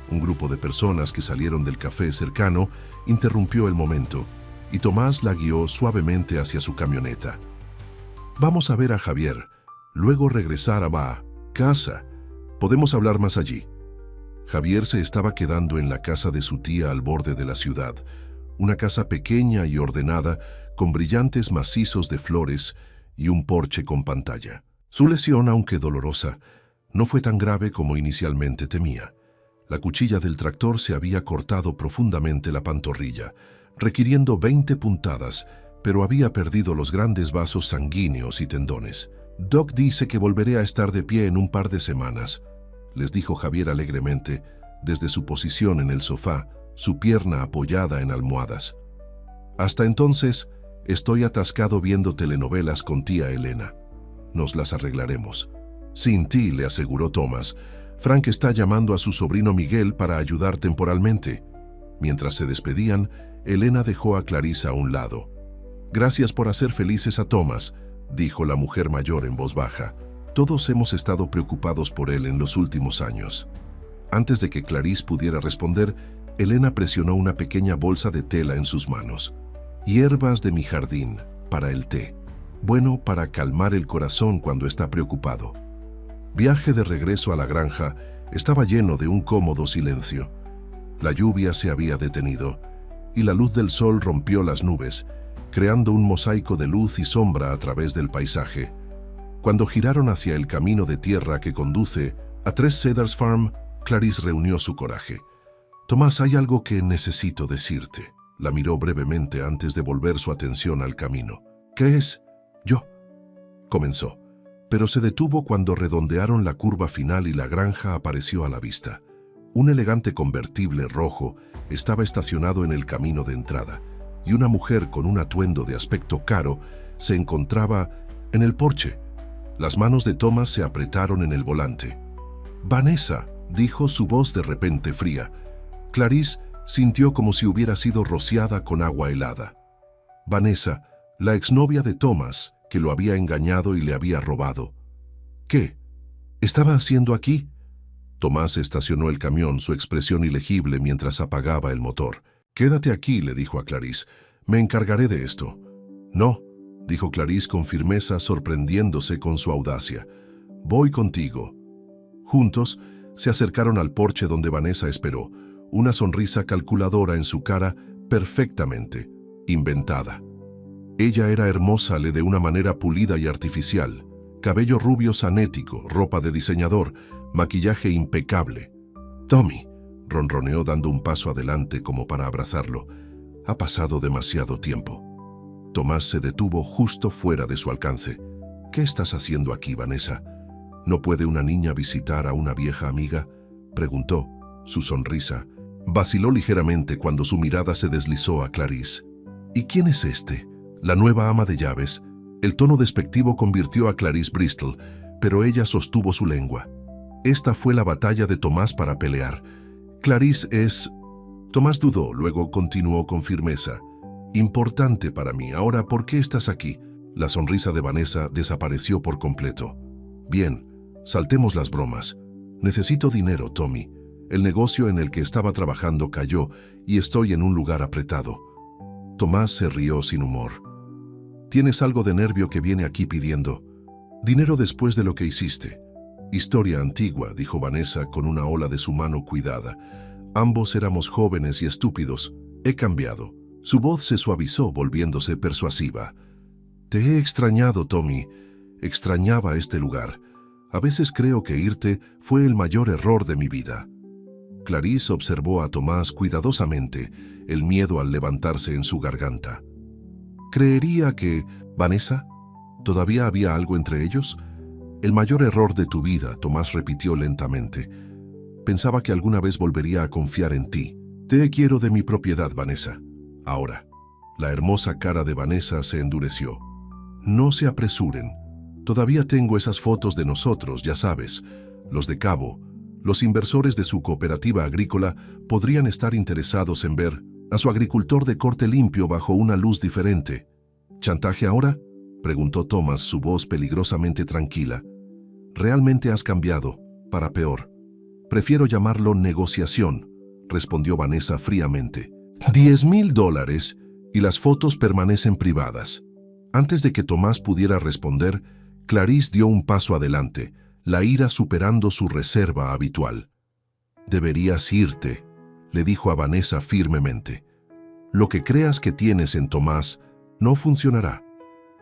S1: Un grupo de personas que salieron del café cercano interrumpió el momento, y Tomás la guió suavemente hacia su camioneta. Vamos a ver a Javier, luego regresar a casa. Podemos hablar más allí. Javier se estaba quedando en la casa de su tía al borde de la ciudad, una casa pequeña y ordenada, con brillantes macizos de flores y un porche con pantalla. Su lesión, aunque dolorosa, no fue tan grave como inicialmente temía. La cuchilla del tractor se había cortado profundamente la pantorrilla, requiriendo 20 puntadas, pero había perdido los grandes vasos sanguíneos y tendones. Doc dice que volveré a estar de pie en un par de semanas, les dijo Javier alegremente, desde su posición en el sofá, su pierna apoyada en almohadas. Hasta entonces, estoy atascado viendo telenovelas con tía Elena. Nos las arreglaremos. Sin ti, le aseguró Tomás. Frank está llamando a su sobrino Miguel para ayudar temporalmente. Mientras se despedían, Elena dejó a Clarice a un lado. Gracias por hacer felices a Tomás, dijo la mujer mayor en voz baja. Todos hemos estado preocupados por él en los últimos años. Antes de que Clarice pudiera responder, Elena presionó una pequeña bolsa de tela en sus manos. Hierbas de mi jardín, para el té. Bueno para calmar el corazón cuando está preocupado. Viaje de regreso a la granja estaba lleno de un cómodo silencio. La lluvia se había detenido, y la luz del sol rompió las nubes, creando un mosaico de luz y sombra a través del paisaje. Cuando giraron hacia el camino de tierra que conduce a 3 Cedars Farm, Clarice reunió su coraje. Tomás, hay algo que necesito decirte. La miró brevemente antes de volver su atención al camino. ¿Qué es? Yo. Comenzó, pero se detuvo cuando redondearon la curva final y la granja apareció a la vista. Un elegante convertible rojo estaba estacionado en el camino de entrada, y una mujer con un atuendo de aspecto caro se encontraba en el porche. Las manos de Tomás se apretaron en el volante. «Vanessa», dijo su voz de repente fría. Clarice sintió como si hubiera sido rociada con agua helada. Vanessa, la exnovia de Tomás, que lo había engañado y le había robado. ¿Qué? ¿Estaba haciendo aquí? Tomás estacionó el camión, su expresión ilegible mientras apagaba el motor. «Quédate aquí», le dijo a Clarice. «Me encargaré de esto». «No», dijo Clarice con firmeza, sorprendiéndose con su audacia. «Voy contigo». Juntos se acercaron al porche donde Vanessa esperó, una sonrisa calculadora en su cara, perfectamente inventada. Ella era hermosa de una manera pulida y artificial, cabello rubio sanético, ropa de diseñador, maquillaje impecable. «Tommy», ronroneó dando un paso adelante como para abrazarlo. «Ha pasado demasiado tiempo». Tomás se detuvo justo fuera de su alcance. «¿Qué estás haciendo aquí, Vanessa? ¿No puede una niña visitar a una vieja amiga?», preguntó. Su sonrisa vaciló ligeramente cuando su mirada se deslizó a Clarice. ¿Y quién es este? La nueva ama de llaves. El tono despectivo convirtió a Clarice Bristol, pero ella sostuvo su lengua. Esta fue la batalla de Tomás para pelear. Clarice es... Tomás dudó, luego continuó con firmeza. Importante para mí. Ahora, ¿por qué estás aquí? La sonrisa de Vanessa desapareció por completo. Bien, saltemos las bromas. Necesito dinero, Tommy. El negocio en el que estaba trabajando cayó y estoy en un lugar apretado. Tomás se rió sin humor. Tienes algo de nervio que viene aquí pidiendo. Dinero después de lo que hiciste. Historia antigua, dijo Vanessa con una ola de su mano cuidada. Ambos éramos jóvenes y estúpidos. He cambiado. Su voz se suavizó, volviéndose persuasiva. Te he extrañado, Tommy. Extrañaba este lugar. A veces creo que irte fue el mayor error de mi vida. Clarice observó a Tomás cuidadosamente, el miedo al levantarse en su garganta. Creería que... ¿Vanessa? ¿Todavía había algo entre ellos? El mayor error de tu vida, Tomás repitió lentamente. Pensaba que alguna vez volvería a confiar en ti. Te quiero de mi propiedad, Vanessa. Ahora. La hermosa cara de Vanessa se endureció. No se apresuren. Todavía tengo esas fotos de nosotros, ya sabes. Los de Cabo. Los inversores de su cooperativa agrícola podrían estar interesados en ver a su agricultor de corte limpio bajo una luz diferente. ¿Chantaje ahora?, preguntó Tomás, su voz peligrosamente tranquila. Realmente has cambiado, para peor. Prefiero llamarlo negociación, respondió Vanessa fríamente. $10,000 y las fotos permanecen privadas. Antes de que Tomás pudiera responder, Clarice dio un paso adelante, la ira superando su reserva habitual. Deberías irte, le dijo a Vanessa firmemente. Lo que creas que tienes en Tomás no funcionará.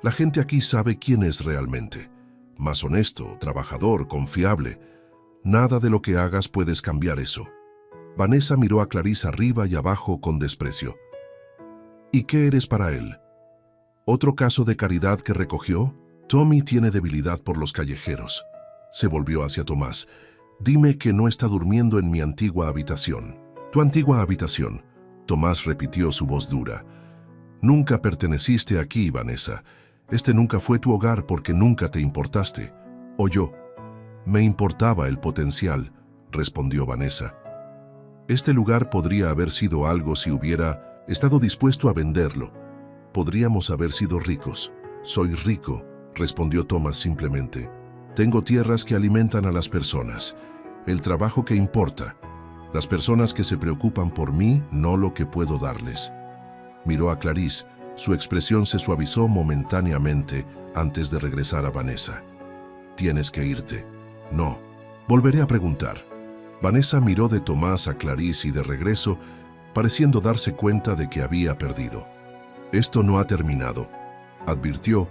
S1: La gente aquí sabe quién es realmente. Más honesto, trabajador, confiable. Nada de lo que hagas puedes cambiar eso. Vanessa miró a Clarice arriba y abajo con desprecio. ¿Y qué eres para él? ¿Otro caso de caridad que recogió? Tommy tiene debilidad por los callejeros. Se volvió hacia Tomás. Dime que no está durmiendo en mi antigua habitación. Tu antigua habitación. Tomás repitió su voz dura. Nunca perteneciste aquí, Vanessa. Este nunca fue tu hogar porque nunca te importaste. O yo. Me importaba el potencial, respondió Vanessa. Este lugar podría haber sido algo si hubiera estado dispuesto a venderlo. Podríamos haber sido ricos. Soy rico, respondió Tomás simplemente. Tengo tierras que alimentan a las personas. El trabajo que importa. Las personas que se preocupan por mí, no lo que puedo darles. Miró a Clarice. Su expresión se suavizó momentáneamente antes de regresar a Vanessa. Tienes que irte. No. Volveré a preguntar. Vanessa miró de Tomás a Clarice y de regreso, pareciendo darse cuenta de que había perdido. Esto no ha terminado, advirtió,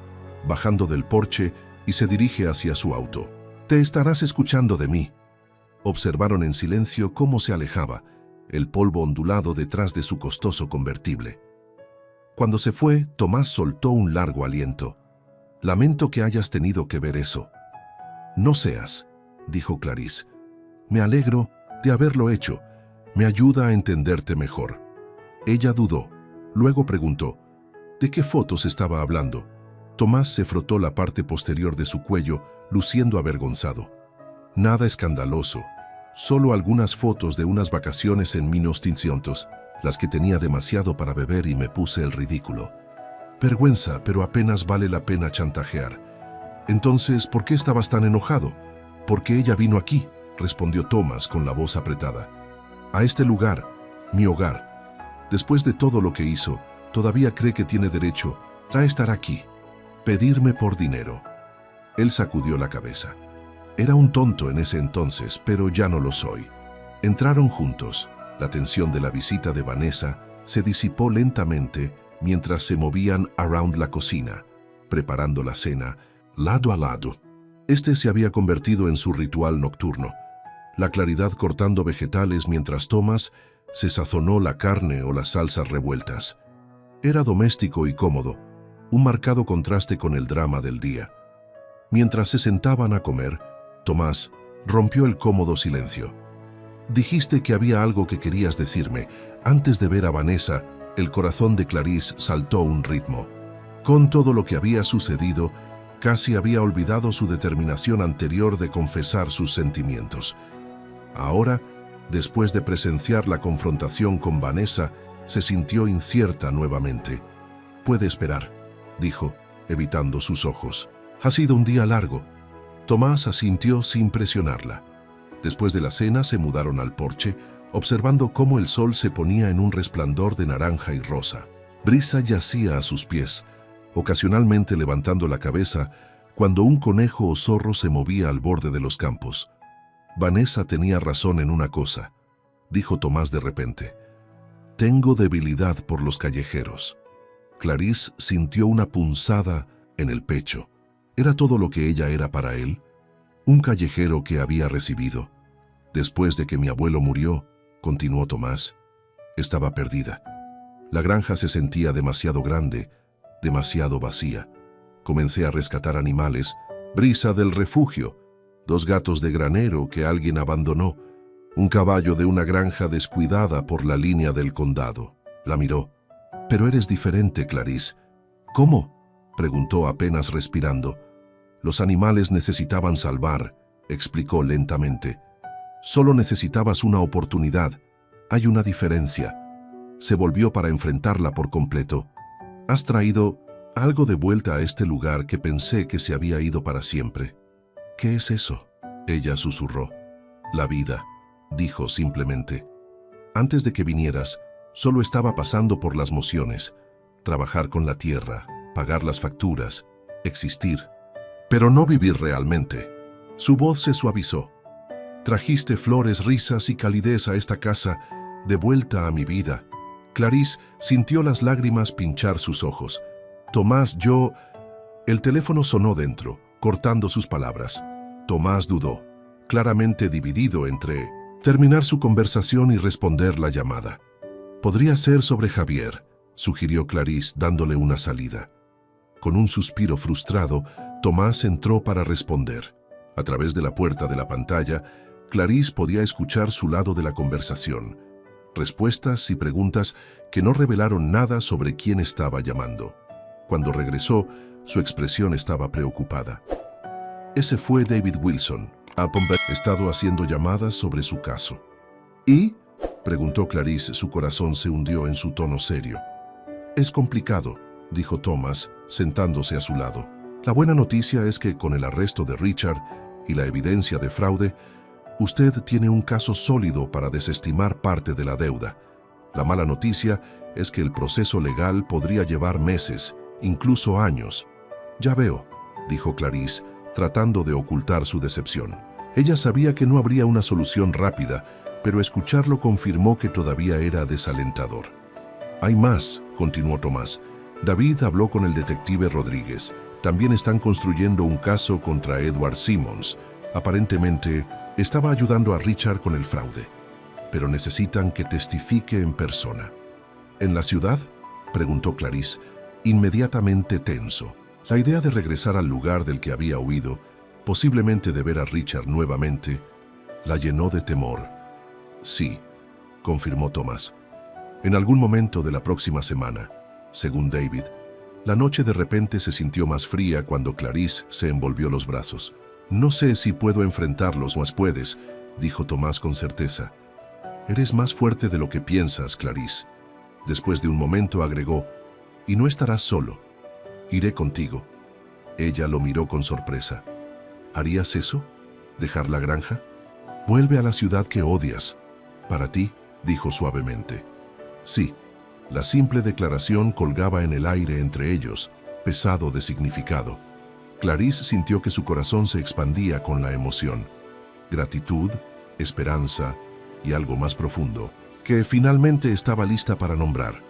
S1: bajando del porche y se dirige hacia su auto. Te estarás escuchando de mí. Observaron en silencio cómo se alejaba, el polvo ondulado detrás de su costoso convertible. Cuando se fue, Tomás soltó un largo aliento. Lamento que hayas tenido que ver eso. No seas, dijo Clarice. Me alegro de haberlo hecho. Me ayuda a entenderte mejor. Ella dudó. Luego preguntó, ¿de qué fotos estaba hablando? Tomás se frotó la parte posterior de su cuello, luciendo avergonzado. Nada escandaloso, solo algunas fotos de unas vacaciones en 1900, las que tenía demasiado para beber y me puse el ridículo. Vergüenza, pero apenas vale la pena chantajear. Entonces, ¿por qué estabas tan enojado? Porque ella vino aquí, respondió Tomás con la voz apretada. A este lugar, mi hogar. Después de todo lo que hizo, todavía cree que tiene derecho a estar aquí. Pedirme por dinero. Él sacudió la cabeza. Era un tonto en ese entonces, pero ya no lo soy. Entraron juntos. La tensión de la visita de Vanessa se disipó lentamente mientras se movían around la cocina, preparando la cena, lado a lado. Este se había convertido en su ritual nocturno. La claridad cortando vegetales mientras Tomás se sazonó la carne o las salsas revueltas. Era doméstico y cómodo, un marcado contraste con el drama del día. Mientras se sentaban a comer, Tomás rompió el cómodo silencio. Dijiste que había algo que querías decirme antes de ver a Vanessa El corazón de Clarice saltó un ritmo. Con todo lo que había sucedido, casi había olvidado su determinación anterior de confesar sus sentimientos. Ahora, después de presenciar la confrontación con Vanessa, se sintió incierta nuevamente. «Puede esperar», dijo, evitando sus ojos. «Ha sido un día largo». Tomás asintió sin presionarla. Después de la cena se mudaron al porche, observando cómo el sol se ponía en un resplandor de naranja y rosa. Brisa yacía a sus pies, ocasionalmente levantando la cabeza cuando un conejo o zorro se movía al borde de los campos. «Vanessa tenía razón en una cosa», dijo Tomás de repente. «Tengo debilidad por los callejeros». Clarice sintió una punzada en el pecho. ¿Era todo lo que ella era para él? Un callejero que había recibido. «Después de que mi abuelo murió», continuó Tomás, «estaba perdida. La granja se sentía demasiado grande, demasiado vacía. Comencé a rescatar animales, Brisa del refugio, 2 gatos de granero que alguien abandonó, un caballo de una granja descuidada por la línea del condado». La miró. «Pero eres diferente, Clarice». «¿Cómo?», preguntó apenas respirando. «Los animales necesitaban salvar», explicó lentamente. «Solo necesitabas una oportunidad. Hay una diferencia». Se volvió para enfrentarla por completo. «Has traído algo de vuelta a este lugar que pensé que se había ido para siempre». «¿Qué es eso?», ella susurró. «La vida», dijo simplemente. «Antes de que vinieras, solo estaba pasando por las mociones. Trabajar con la tierra, pagar las facturas, existir. Pero no vivir realmente». Su voz se suavizó. «Trajiste flores, risas y calidez a esta casa, de vuelta a mi vida». Clarice sintió las lágrimas pinchar sus ojos. «Tomás, yo...» El teléfono sonó dentro, cortando sus palabras. Tomás dudó, claramente dividido entre terminar su conversación y responder la llamada. «Podría ser sobre Javier», sugirió Clarice, dándole una salida. Con un suspiro frustrado, Tomás entró para responder. A través de la puerta de la pantalla, Clarice podía escuchar su lado de la conversación. Respuestas y preguntas que no revelaron nada sobre quién estaba llamando. Cuando regresó, su expresión estaba preocupada. «Ese fue David Wilson. Ha estado haciendo llamadas sobre su caso». «¿Y?», preguntó Clarice. Su corazón se hundió en su tono serio. «Es complicado», dijo Thomas, sentándose a su lado. «La buena noticia es que con el arresto de Richard y la evidencia de fraude, usted tiene un caso sólido para desestimar parte de la deuda. La mala noticia es que el proceso legal podría llevar meses, incluso años». «Ya veo», dijo Clarice, tratando de ocultar su decepción. Ella sabía que no habría una solución rápida, pero escucharlo confirmó que todavía era desalentador. «Hay más», continuó Tomás. «David habló con el detective Rodríguez. También están construyendo un caso contra Edward Simmons. Aparentemente, estaba ayudando a Richard con el fraude. Pero necesitan que testifique en persona». «¿En la ciudad?», preguntó Clarice, inmediatamente tenso. La idea de regresar al lugar del que había huido, posiblemente de ver a Richard nuevamente, la llenó de temor. «Sí», confirmó Tomás. «En algún momento de la próxima semana», según David. La noche de repente se sintió más fría cuando Clarice se envolvió los brazos. «No sé si puedo enfrentarlos, mas puedes», dijo Tomás con certeza. «Eres más fuerte de lo que piensas, Clarice». Después de un momento agregó: «Y no estarás solo. Iré contigo». Ella lo miró con sorpresa. «¿Harías eso? ¿Dejar la granja? Vuelve a la ciudad que odias». «Para ti», dijo suavemente. «Sí». La simple declaración colgaba en el aire entre ellos, pesado de significado. Clarice sintió que su corazón se expandía con la emoción. Gratitud, esperanza y algo más profundo, que finalmente estaba lista para nombrar.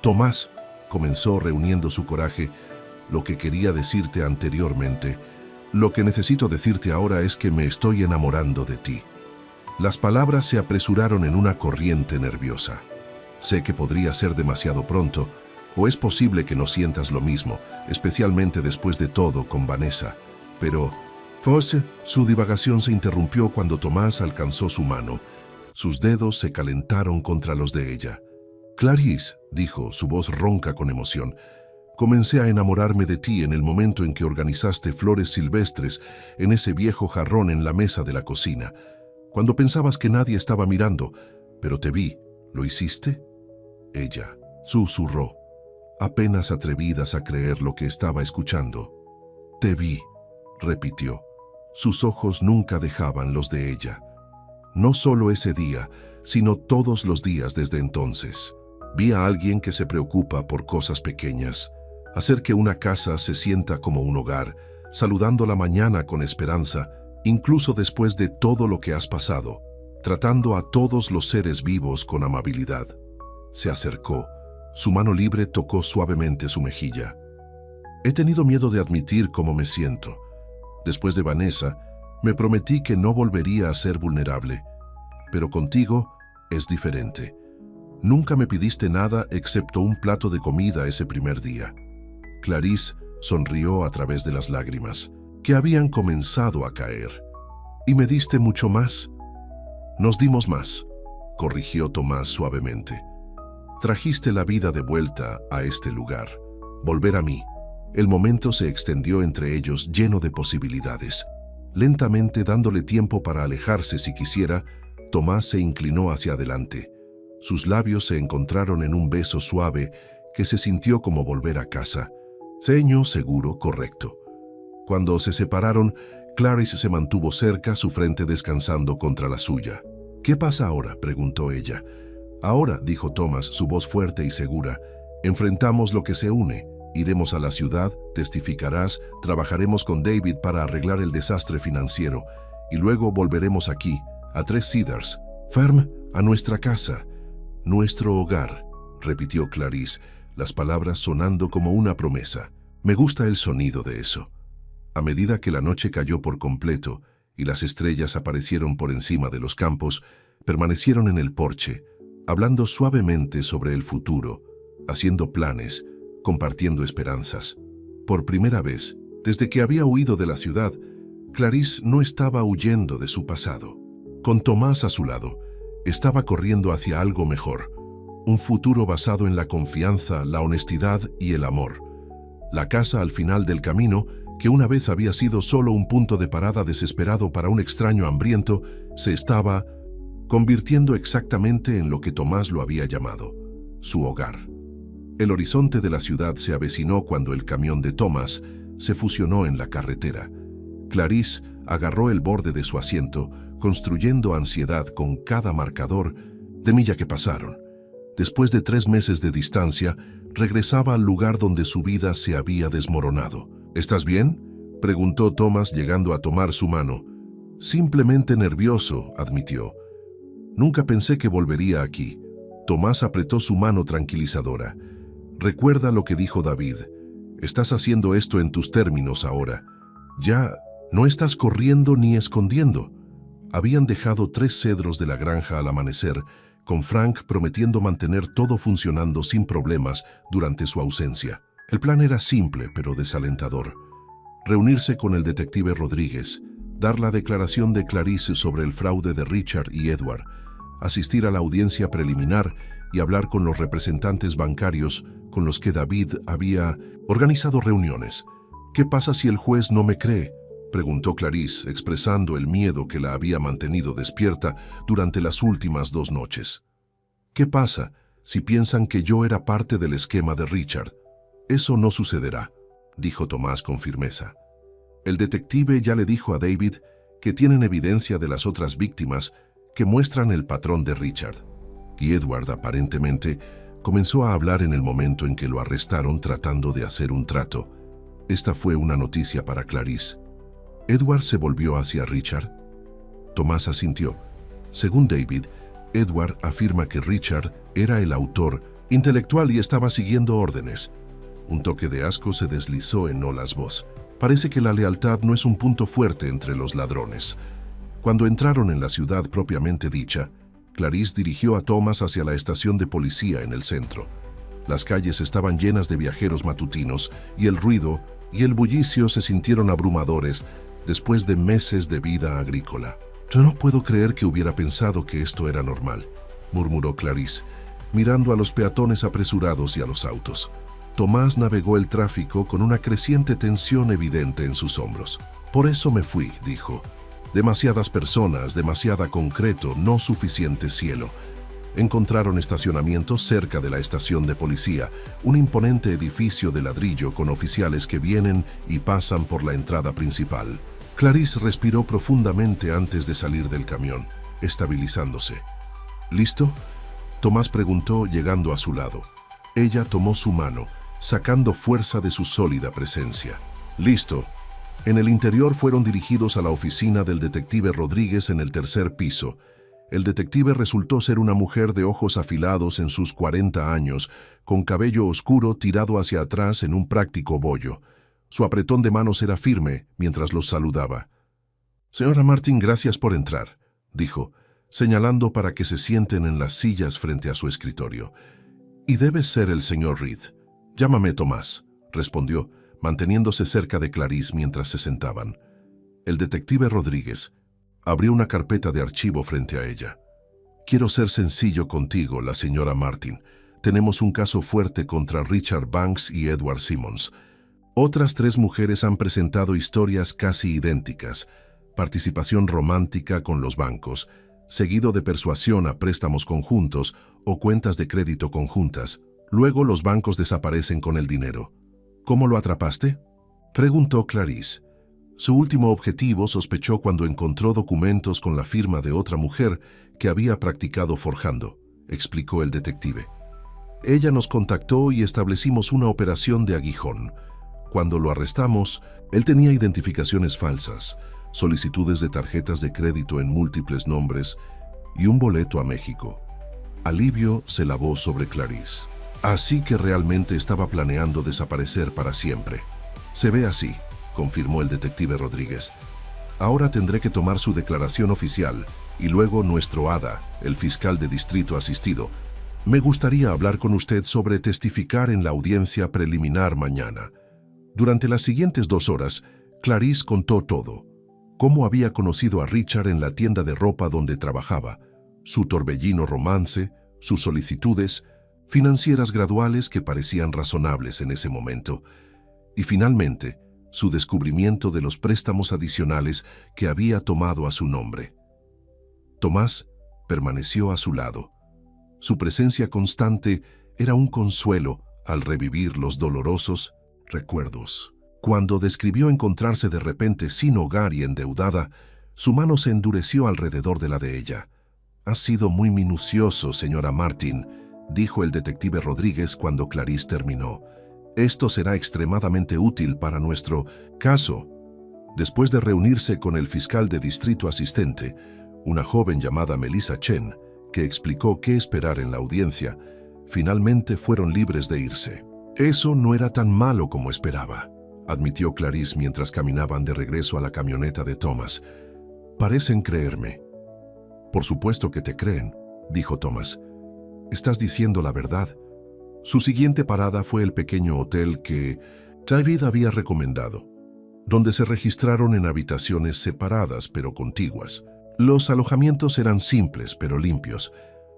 S1: «Tomás», comenzó reuniendo su coraje, «lo que quería decirte anteriormente, lo que necesito decirte ahora es que me estoy enamorando de ti». Las palabras se apresuraron en una corriente nerviosa. «Sé que podría ser demasiado pronto, o es posible que no sientas lo mismo, especialmente después de todo con Vanessa. Pero...» Pues, su divagación se interrumpió cuando Tomás alcanzó su mano. Sus dedos se calentaron contra los de ella. Clarice, dijo, su voz ronca con emoción, comencé a enamorarme de ti en el momento en que organizaste flores silvestres en ese viejo jarrón en la mesa de la cocina, cuando pensabas que nadie estaba mirando, pero te vi. ¿Lo hiciste? Ella susurró, apenas atrevidas a creer lo que estaba escuchando. Te vi, repitió. Sus ojos nunca dejaban los de ella. No solo ese día, sino todos los días desde entonces. Vi a alguien que se preocupa por cosas pequeñas, hacer que una casa se sienta como un hogar, saludando la mañana con esperanza, incluso después de todo lo que has pasado, tratando a todos los seres vivos con amabilidad. Se acercó. Su mano libre tocó suavemente su mejilla. He tenido miedo de admitir cómo me siento. Después de Vanessa, me prometí que no volvería a ser vulnerable. Pero contigo es diferente. Nunca me pidiste nada excepto un plato de comida ese primer día. Clarice sonrió a través de las lágrimas, que habían comenzado a caer. Y me diste mucho más. Nos dimos más, corrigió Tomás suavemente. Trajiste la vida de vuelta a este lugar. Volver a mí. El momento se extendió entre ellos lleno de posibilidades. Lentamente, dándole tiempo para alejarse si quisiera, Tomás se inclinó hacia adelante. Sus labios se encontraron en un beso suave que se sintió como volver a casa. Ceño seguro, correcto. Cuando se separaron, Clarice se mantuvo cerca, su frente descansando contra la suya. ¿Qué pasa ahora?, preguntó ella. Ahora, dijo Tomás, su voz fuerte y segura, enfrentamos lo que se une. Iremos a la ciudad, testificarás, trabajaremos con David para arreglar el desastre financiero y luego volveremos aquí, a Tres Cedars. Ferm, a nuestra casa. Nuestro hogar, repitió Clarice, las palabras sonando como una promesa. Me gusta el sonido de eso. A medida que la noche cayó por completo y las estrellas aparecieron por encima de los campos, permanecieron en el porche, hablando suavemente sobre el futuro, haciendo planes, compartiendo esperanzas. Por primera vez, desde que había huido de la ciudad, Clarice no estaba huyendo de su pasado. Con Tomás a su lado, estaba corriendo hacia algo mejor, un futuro basado en la confianza, la honestidad y el amor. La casa al final del camino, que una vez había sido solo un punto de parada desesperado para un extraño hambriento, se estaba convirtiendo exactamente en lo que Tomás lo había llamado, su hogar. El horizonte de la ciudad se avecinó cuando el camión de Tomás se fusionó en la carretera. Clarice agarró el borde de su asiento, construyendo ansiedad con cada marcador de milla que pasaron. Después de 3 meses de distancia, regresaba al lugar donde su vida se había desmoronado. ¿Estás bien?, preguntó Tomás llegando a tomar su mano. Simplemente nervioso, admitió. Nunca pensé que volvería aquí. Tomás apretó su mano tranquilizadora. Recuerda lo que dijo David. Estás haciendo esto en tus términos ahora. Ya no estás corriendo ni escondiendo. Habían dejado 3 cedros de la granja al amanecer, con Frank prometiendo mantener todo funcionando sin problemas durante su ausencia. El plan era simple pero desalentador. Reunirse con el detective Rodríguez, dar la declaración de Clarice sobre el fraude de Richard y Edward, asistir a la audiencia preliminar y hablar con los representantes bancarios con los que David había organizado reuniones. ¿Qué pasa si el juez no me cree?, preguntó Clarice, expresando el miedo que la había mantenido despierta durante las últimas 2 noches. ¿Qué pasa si piensan que yo era parte del esquema de Richard? Eso no sucederá, dijo Tomás con firmeza. El detective ya le dijo a David que tienen evidencia de las otras víctimas que muestran el patrón de Richard. Y Edward, aparentemente, comenzó a hablar en el momento en que lo arrestaron tratando de hacer un trato. Esta fue una noticia para Clarice. ¿Edward se volvió hacia Richard? Tomás asintió. Según David, Edward afirma que Richard era el autor intelectual y estaba siguiendo órdenes. Un toque de asco se deslizó en Nolas' voz. Parece que la lealtad no es un punto fuerte entre los ladrones. Cuando entraron en la ciudad propiamente dicha, Clarice dirigió a Tomás hacia la estación de policía en el centro. Las calles estaban llenas de viajeros matutinos y el ruido y el bullicio se sintieron abrumadores después de meses de vida agrícola. «Yo no puedo creer que hubiera pensado que esto era normal», murmuró Clarice. mirando a los peatones apresurados y a los autos. Tomás navegó el tráfico con una creciente tensión evidente en sus hombros. «Por eso me fui», dijo. «Demasiadas personas, demasiada concreto, no suficiente cielo». Encontraron estacionamiento cerca de la estación de policía, un imponente edificio de ladrillo con oficiales que vienen y pasan por la entrada principal. Clarice respiró profundamente antes de salir del camión, estabilizándose. «¿Listo?», Tomás preguntó llegando a su lado. Ella tomó su mano, sacando fuerza de su sólida presencia. «Listo». En el interior fueron dirigidos a la oficina del detective Rodríguez en el tercer piso. El detective resultó ser una mujer de ojos afilados en sus 40 años, con cabello oscuro tirado hacia atrás en un práctico bollo. Su apretón de manos era firme mientras los saludaba. «Señora Martin, gracias por entrar», dijo, señalando para que se sienten en las sillas frente a su escritorio. «Y debe ser el señor Reed». «Llámame Tomás», respondió, manteniéndose cerca de Clarice mientras se sentaban. El detective Rodríguez abrió una carpeta de archivo frente a ella. «Quiero ser sencillo contigo, la señora Martin. Tenemos un caso fuerte contra Richard Banks y Edward Simmons. Otras 3 mujeres han presentado historias casi idénticas. Participación romántica con los bancos, seguido de persuasión a préstamos conjuntos o cuentas de crédito conjuntas. Luego los bancos desaparecen con el dinero. ¿Cómo lo atrapaste?», preguntó Clarice. Su último objetivo sospechó cuando encontró documentos con la firma de otra mujer que había practicado forjando, explicó el detective. «Ella nos contactó y establecimos una operación de aguijón. Cuando lo arrestamos, él tenía identificaciones falsas, solicitudes de tarjetas de crédito en múltiples nombres y un boleto a México». Alivio se lavó sobre Clarice. «Así que realmente estaba planeando desaparecer para siempre». «Se ve así», confirmó el detective Rodríguez. «Ahora tendré que tomar su declaración oficial y luego nuestro hada, el fiscal de distrito asistido. Me gustaría hablar con usted sobre testificar en la audiencia preliminar mañana». Durante las siguientes 2 horas, Clarice contó todo. Cómo había conocido a Richard en la tienda de ropa donde trabajaba, su torbellino romance, sus solicitudes financieras graduales que parecían razonables en ese momento, y finalmente, su descubrimiento de los préstamos adicionales que había tomado a su nombre. Tomás permaneció a su lado. Su presencia constante era un consuelo al revivir los dolorosos recuerdos. Cuando describió encontrarse de repente sin hogar y endeudada, su mano se endureció alrededor de la de ella. «Ha sido muy minucioso, señora Martin», dijo el detective Rodríguez cuando Clarice terminó. «Esto será extremadamente útil para nuestro caso». Después de reunirse con el fiscal de distrito asistente, una joven llamada Melissa Chen, que explicó qué esperar en la audiencia, finalmente fueron libres de irse. «Eso no era tan malo como esperaba», admitió Clarice mientras caminaban de regreso a la camioneta de Thomas. «Parecen creerme». «Por supuesto que te creen», dijo Thomas. «Estás diciendo la verdad». Su siguiente parada fue el pequeño hotel que David había recomendado, donde se registraron en habitaciones separadas pero contiguas. Los alojamientos eran simples pero limpios,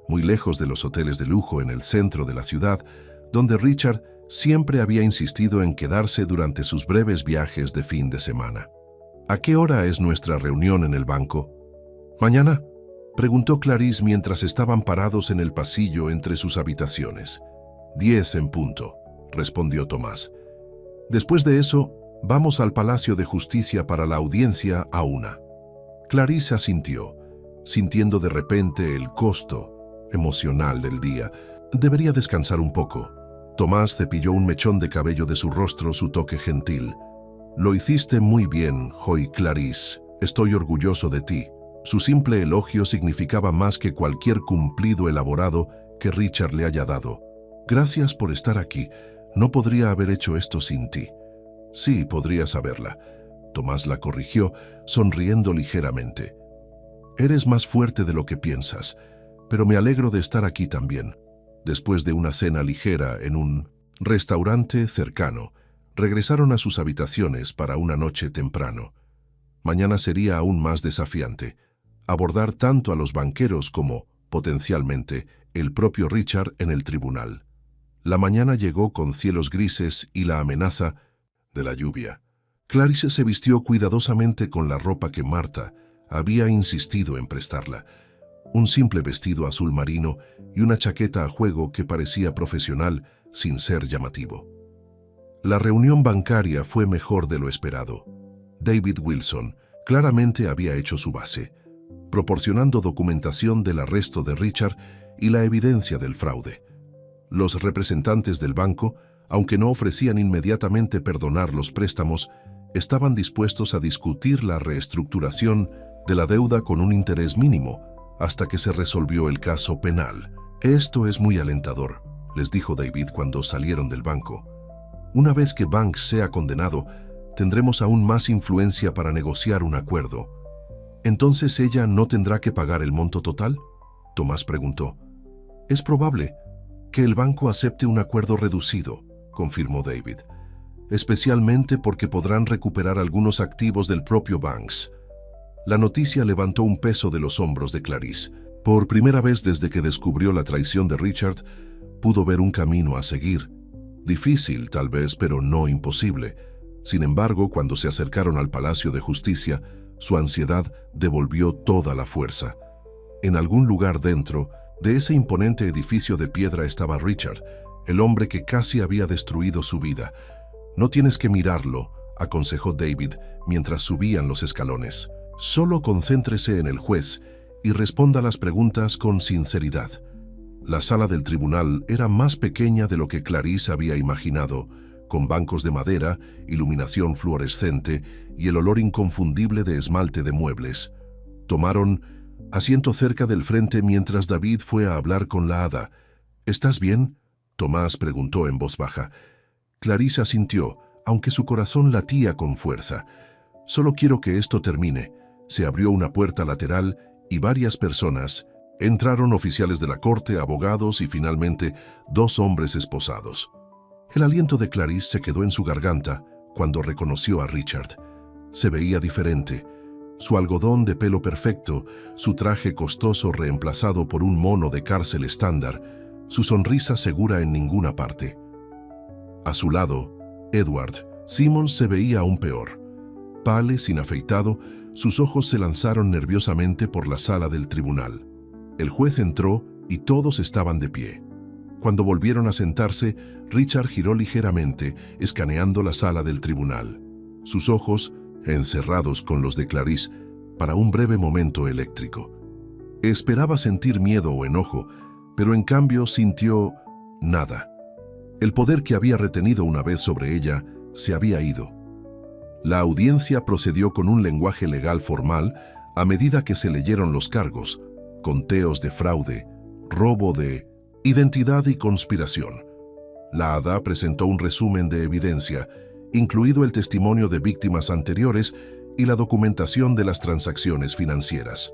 S1: muy lejos de los hoteles de lujo en el centro de la ciudad, donde Richard siempre había insistido en quedarse durante sus breves viajes de fin de semana. «¿A qué hora es nuestra reunión en el banco?» «¿Mañana?», preguntó Clarice mientras estaban parados en el pasillo entre sus habitaciones. 10 en punto», respondió Tomás. «Después de eso, vamos al Palacio de Justicia para la audiencia a 1». Clarice asintió, sintiendo de repente el costo emocional del día. Debería descansar un poco. Tomás cepilló un mechón de cabello de su rostro, su toque gentil. «Lo hiciste muy bien, Joy Clarice. Estoy orgulloso de ti». Su simple elogio significaba más que cualquier cumplido elaborado que Richard le haya dado. «Gracias por estar aquí. No podría haber hecho esto sin ti». «Sí, podrías haberla». Tomás la corrigió, sonriendo ligeramente. «Eres más fuerte de lo que piensas, pero me alegro de estar aquí también». Después de una cena ligera en un restaurante cercano, regresaron a sus habitaciones para una noche temprano. Mañana sería aún más desafiante, abordar tanto a los banqueros como potencialmente, el propio Richard en el tribunal. La mañana llegó con cielos grises y la amenaza de la lluvia. Clarice se vistió cuidadosamente con la ropa que Martha había insistido en prestarla. Un simple vestido azul marino y una chaqueta a juego que parecía profesional sin ser llamativo. La reunión bancaria fue mejor de lo esperado. David Wilson claramente había hecho su base, proporcionando documentación del arresto de Richard y la evidencia del fraude. Los representantes del banco, aunque no ofrecían inmediatamente perdonar los préstamos, estaban dispuestos a discutir la reestructuración de la deuda con un interés mínimo hasta que se resolvió el caso penal. «Esto es muy alentador», les dijo David cuando salieron del banco. «Una vez que Banks sea condenado, tendremos aún más influencia para negociar un acuerdo». «¿Entonces ella no tendrá que pagar el monto total?», Tomás preguntó. «Es probable que el banco acepte un acuerdo reducido», confirmó David, «especialmente porque podrán recuperar algunos activos del propio Banks». La noticia levantó un peso de los hombros de Clarice. Por primera vez desde que descubrió la traición de Richard, pudo ver un camino a seguir. Difícil, tal vez, pero no imposible. Sin embargo, cuando se acercaron al Palacio de Justicia, su ansiedad devolvió toda la fuerza. En algún lugar dentro de ese imponente edificio de piedra estaba Richard, el hombre que casi había destruido su vida. «No tienes que mirarlo», aconsejó David mientras subían los escalones. «Solo concéntrese en el juez y responda las preguntas con sinceridad». La sala del tribunal era más pequeña de lo que Clarice había imaginado, con bancos de madera, iluminación fluorescente y el olor inconfundible de esmalte de muebles. Tomaron asiento cerca del frente mientras David fue a hablar con la hada. «¿Estás bien?», Tomás preguntó en voz baja. Clarice asintió, aunque su corazón latía con fuerza. «Solo quiero que esto termine». Se abrió una puerta lateral y varias personas entraron, oficiales de la corte, abogados y finalmente 2 hombres esposados. El aliento de Clarice se quedó en su garganta cuando reconoció a Richard. Se veía diferente. Su algodón de pelo perfecto, su traje costoso reemplazado por un mono de cárcel estándar, su sonrisa segura en ninguna parte. A su lado, Edward Simmons se veía aún peor. Pálido, sin afeitado, sus ojos se lanzaron nerviosamente por la sala del tribunal. El juez entró y todos estaban de pie. Cuando volvieron a sentarse, Richard giró ligeramente, escaneando la sala del tribunal. Sus ojos, encerrados con los de Clarice, para un breve momento eléctrico. Esperaba sentir miedo o enojo, pero en cambio sintió nada. El poder que había retenido una vez sobre ella se había ido. La audiencia procedió con un lenguaje legal formal a medida que se leyeron los cargos: conteos de fraude, robo de identidad y conspiración. La hada presentó un resumen de evidencia, incluido el testimonio de víctimas anteriores y la documentación de las transacciones financieras.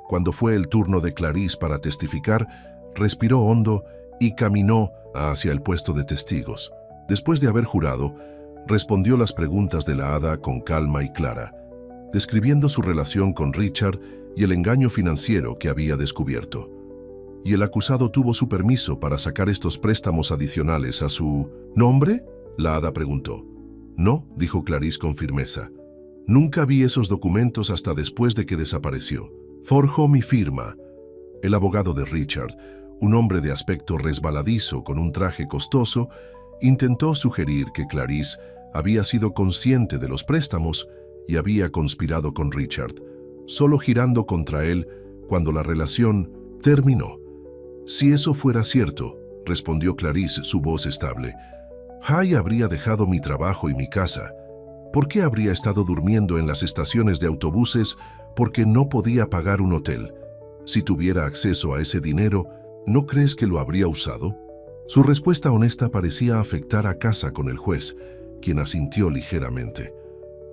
S1: Cuando fue el turno de Clarice para testificar, respiró hondo y caminó hacia el puesto de testigos. Después de haber jurado, respondió las preguntas de la hada con calma y clara, describiendo su relación con Richard y el engaño financiero que había descubierto. ¿Y el acusado tuvo su permiso para sacar estos préstamos adicionales a su nombre?, la hada preguntó. «No», dijo Clarice con firmeza. «Nunca vi esos documentos hasta después de que desapareció. Forjó mi firma». El abogado de Richard, un hombre de aspecto resbaladizo con un traje costoso, intentó sugerir que Clarice había sido consciente de los préstamos y había conspirado con Richard, solo girando contra él cuando la relación terminó. «Si eso fuera cierto», respondió Clarice, su voz estable, «Hay habría dejado mi trabajo y mi casa. ¿Por qué habría estado durmiendo en las estaciones de autobuses porque no podía pagar un hotel? Si tuviera acceso a ese dinero, ¿no crees que lo habría usado?». Su respuesta honesta parecía afectar a casa con el juez, quien asintió ligeramente.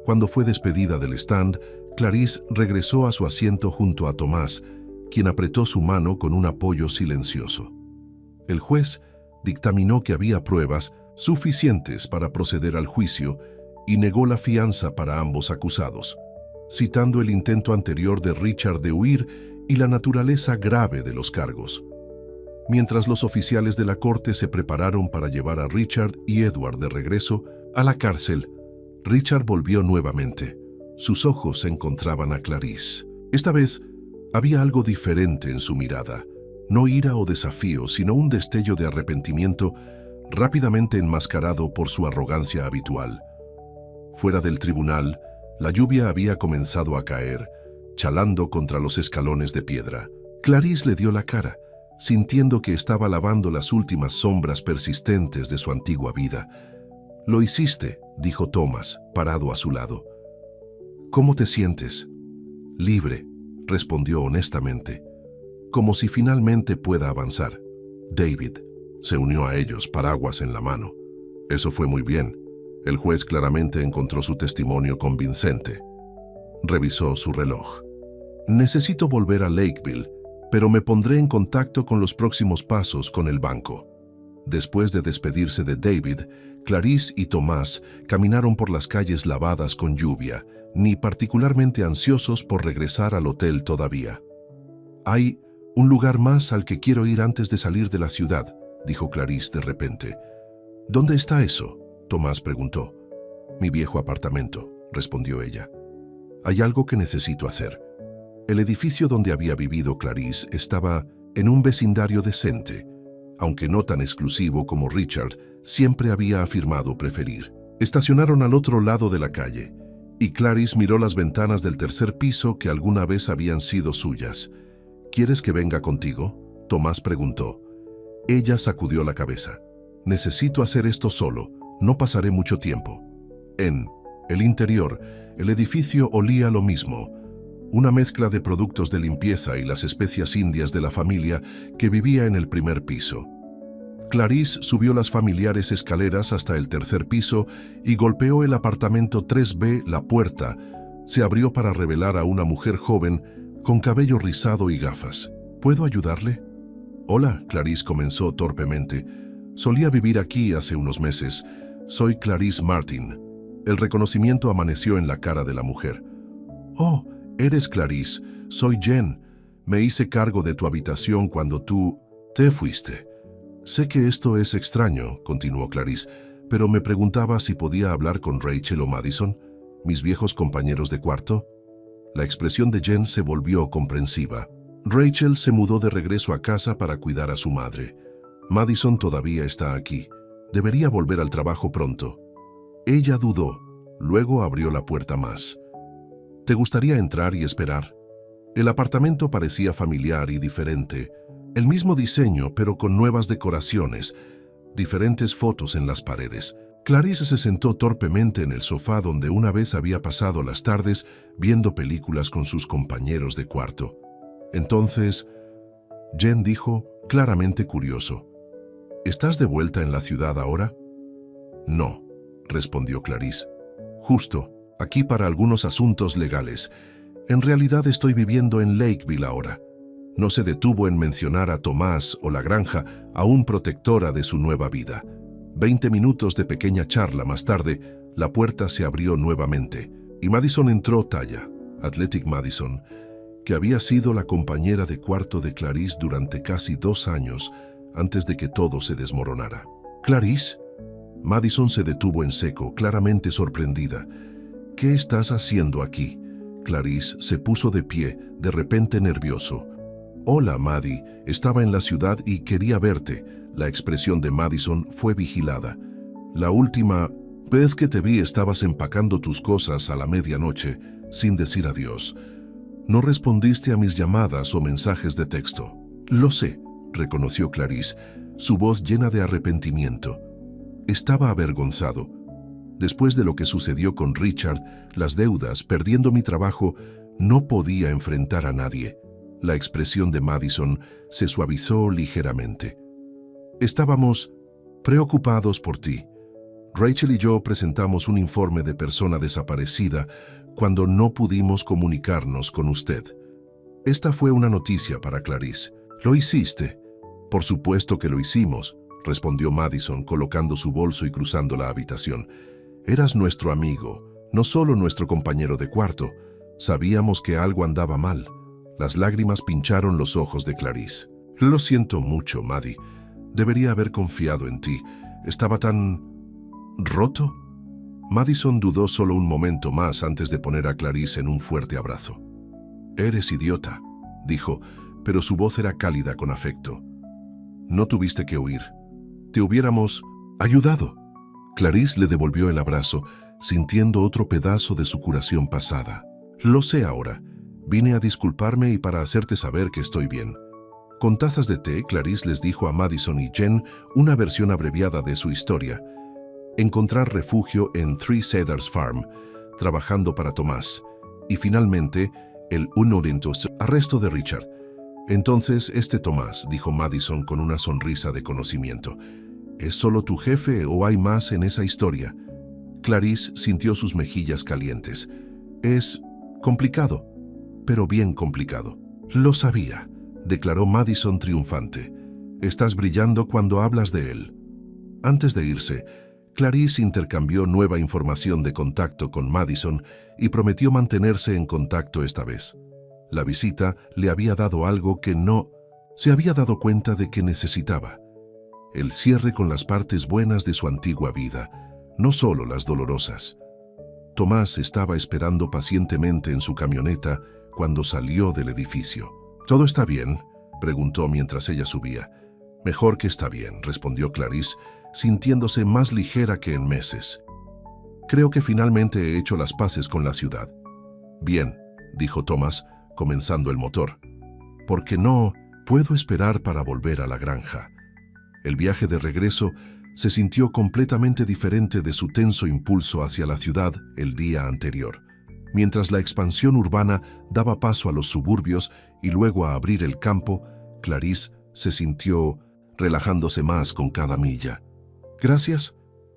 S1: Cuando fue despedida del stand, Clarice regresó a su asiento junto a Tomás, quien apretó su mano con un apoyo silencioso. El juez dictaminó que había pruebas suficientes para proceder al juicio y negó la fianza para ambos acusados, citando el intento anterior de Richard de huir y la naturaleza grave de los cargos. Mientras los oficiales de la corte se prepararon para llevar a Richard y Edward de regreso a la cárcel, Richard volvió nuevamente. Sus ojos se encontraban a Clarice. Esta vez había algo diferente en su mirada, no ira o desafío, sino un destello de arrepentimiento rápidamente enmascarado por su arrogancia habitual. Fuera del tribunal, la lluvia había comenzado a caer, chalando contra los escalones de piedra. Clarice le dio la cara, sintiendo que estaba lavando las últimas sombras persistentes de su antigua vida. «Lo hiciste», dijo Thomas, parado a su lado. «¿Cómo te sientes?» «Libre», respondió honestamente, «como si finalmente pueda avanzar». David se unió a ellos, paraguas en la mano. «Eso fue muy bien». El juez claramente encontró su testimonio convincente. Revisó su reloj. «Necesito volver a Lakeville, pero me pondré en contacto con los próximos pasos con el banco». Después de despedirse de David, Clarice y Tomás caminaron por las calles lavadas con lluvia, ni particularmente ansiosos por regresar al hotel todavía. «Hay un lugar más al que quiero ir antes de salir de la ciudad», dijo Clarice de repente. «¿Dónde está eso?», Tomás preguntó. «Mi viejo apartamento», respondió ella. «Hay algo que necesito hacer». El edificio donde había vivido Clarice estaba en un vecindario decente, aunque no tan exclusivo como Richard siempre había afirmado preferir. Estacionaron al otro lado de la calle, y Clarice miró las ventanas del tercer piso que alguna vez habían sido suyas. «¿Quieres que venga contigo?», Tomás preguntó. Ella sacudió la cabeza. «Necesito hacer esto solo, no pasaré mucho tiempo». En el interior, el edificio olía lo mismo, una mezcla de productos de limpieza y las especias indias de la familia que vivía en el primer piso. Clarice subió las familiares escaleras hasta el tercer piso y golpeó el apartamento 3B. La puerta se abrió para revelar a una mujer joven con cabello rizado y gafas. «¿Puedo ayudarle?» «Hola», Clarice comenzó torpemente. «Solía vivir aquí hace unos meses. Soy Clarice Martin». El reconocimiento amaneció en la cara de la mujer. «Oh, eres Clarice. Soy Jen. Me hice cargo de tu habitación cuando tú te fuiste». «Sé que esto es extraño», continuó Clarice, «pero me preguntaba si podía hablar con Rachel o Madison, mis viejos compañeros de cuarto». La expresión de Jen se volvió comprensiva. Rachel se mudó de regreso a casa para cuidar a su madre. Madison todavía está aquí. Debería volver al trabajo pronto. Ella dudó, luego abrió la puerta más. «¿Te gustaría entrar y esperar?» El apartamento parecía familiar y diferente. El mismo diseño, pero con nuevas decoraciones, diferentes fotos en las paredes. Clarice se sentó torpemente en el sofá donde una vez había pasado las tardes viendo películas con sus compañeros de cuarto. Entonces, Jen dijo, claramente curioso, «¿Estás de vuelta en la ciudad ahora?» «No», respondió Clarice. «Justo, aquí para algunos asuntos legales. En realidad estoy viviendo en Lakeville ahora». No se detuvo en mencionar a Tomás o la granja, aún protectora de su nueva vida. 20 minutos de pequeña charla más tarde, la puerta se abrió nuevamente y Madison entró. Taya, Athletic Madison, que había sido la compañera de cuarto de Clarice durante casi 2 años antes de que todo se desmoronara. «¿Clarice?» Madison se detuvo en seco, claramente sorprendida. «¿Qué estás haciendo aquí?» Clarice se puso de pie, de repente nervioso. «Hola, Maddie, estaba en la ciudad y quería verte». La expresión de Madison fue vigilada. «La última vez que te vi estabas empacando tus cosas a la medianoche, sin decir adiós. No respondiste a mis llamadas o mensajes de texto». «Lo sé», reconoció Clarice, su voz llena de arrepentimiento. Estaba avergonzado. Después de lo que sucedió con Richard, las deudas, perdiendo mi trabajo, no podía enfrentar a nadie. La expresión de Madison se suavizó ligeramente. «Estábamos preocupados por ti. Rachel y yo presentamos un informe de persona desaparecida cuando no pudimos comunicarnos con usted». Esta fue una noticia para Clarice. «¿Lo hiciste?» «Por supuesto que lo hicimos», respondió Madison, colocando su bolso y cruzando la habitación. «Eras nuestro amigo, no solo nuestro compañero de cuarto. Sabíamos que algo andaba mal». Las lágrimas pincharon los ojos de Clarice. Lo siento mucho, Maddie. Debería haber confiado en ti. Estaba tan... ¿roto? Madison dudó solo un momento más antes de poner a Clarice en un fuerte abrazo. «Eres idiota», dijo, pero su voz era cálida con afecto. «No tuviste que huir. Te hubiéramos ayudado». Clarice le devolvió el abrazo, sintiendo otro pedazo de su curación pasada. «Lo sé ahora. Vine a disculparme y para hacerte saber que estoy bien». Con tazas de té, Clarice les dijo a Madison y Jen una versión abreviada de su historia. Encontrar refugio en Three Cedars Farm, trabajando para Tomás, y finalmente el unorientoso arresto de Richard. «Entonces, Tomás», dijo Madison con una sonrisa de conocimiento, «¿es solo tu jefe o hay más en esa historia?» Clarice sintió sus mejillas calientes. «Es complicado, pero bien complicado». «Lo sabía», declaró Madison triunfante. «Estás brillando cuando hablas de él». Antes de irse, Clarice intercambió nueva información de contacto con Madison y prometió mantenerse en contacto esta vez. La visita le había dado algo que no se había dado cuenta de que necesitaba. El cierre con las partes buenas de su antigua vida, no solo las dolorosas. Tomás estaba esperando pacientemente en su camioneta cuando salió del edificio. «¿Todo está bien?», preguntó mientras ella subía. «Mejor que está bien», respondió Clarice, sintiéndose más ligera que en meses. «Creo que finalmente he hecho las paces con la ciudad». «Bien», dijo Tomás, comenzando el motor. «Porque no puedo esperar para volver a la granja». El viaje de regreso se sintió completamente diferente de su tenso impulso hacia la ciudad el día anterior. Mientras la expansión urbana daba paso a los suburbios y luego a abrir el campo, Clarice se sintió relajándose más con cada milla. «Gracias»,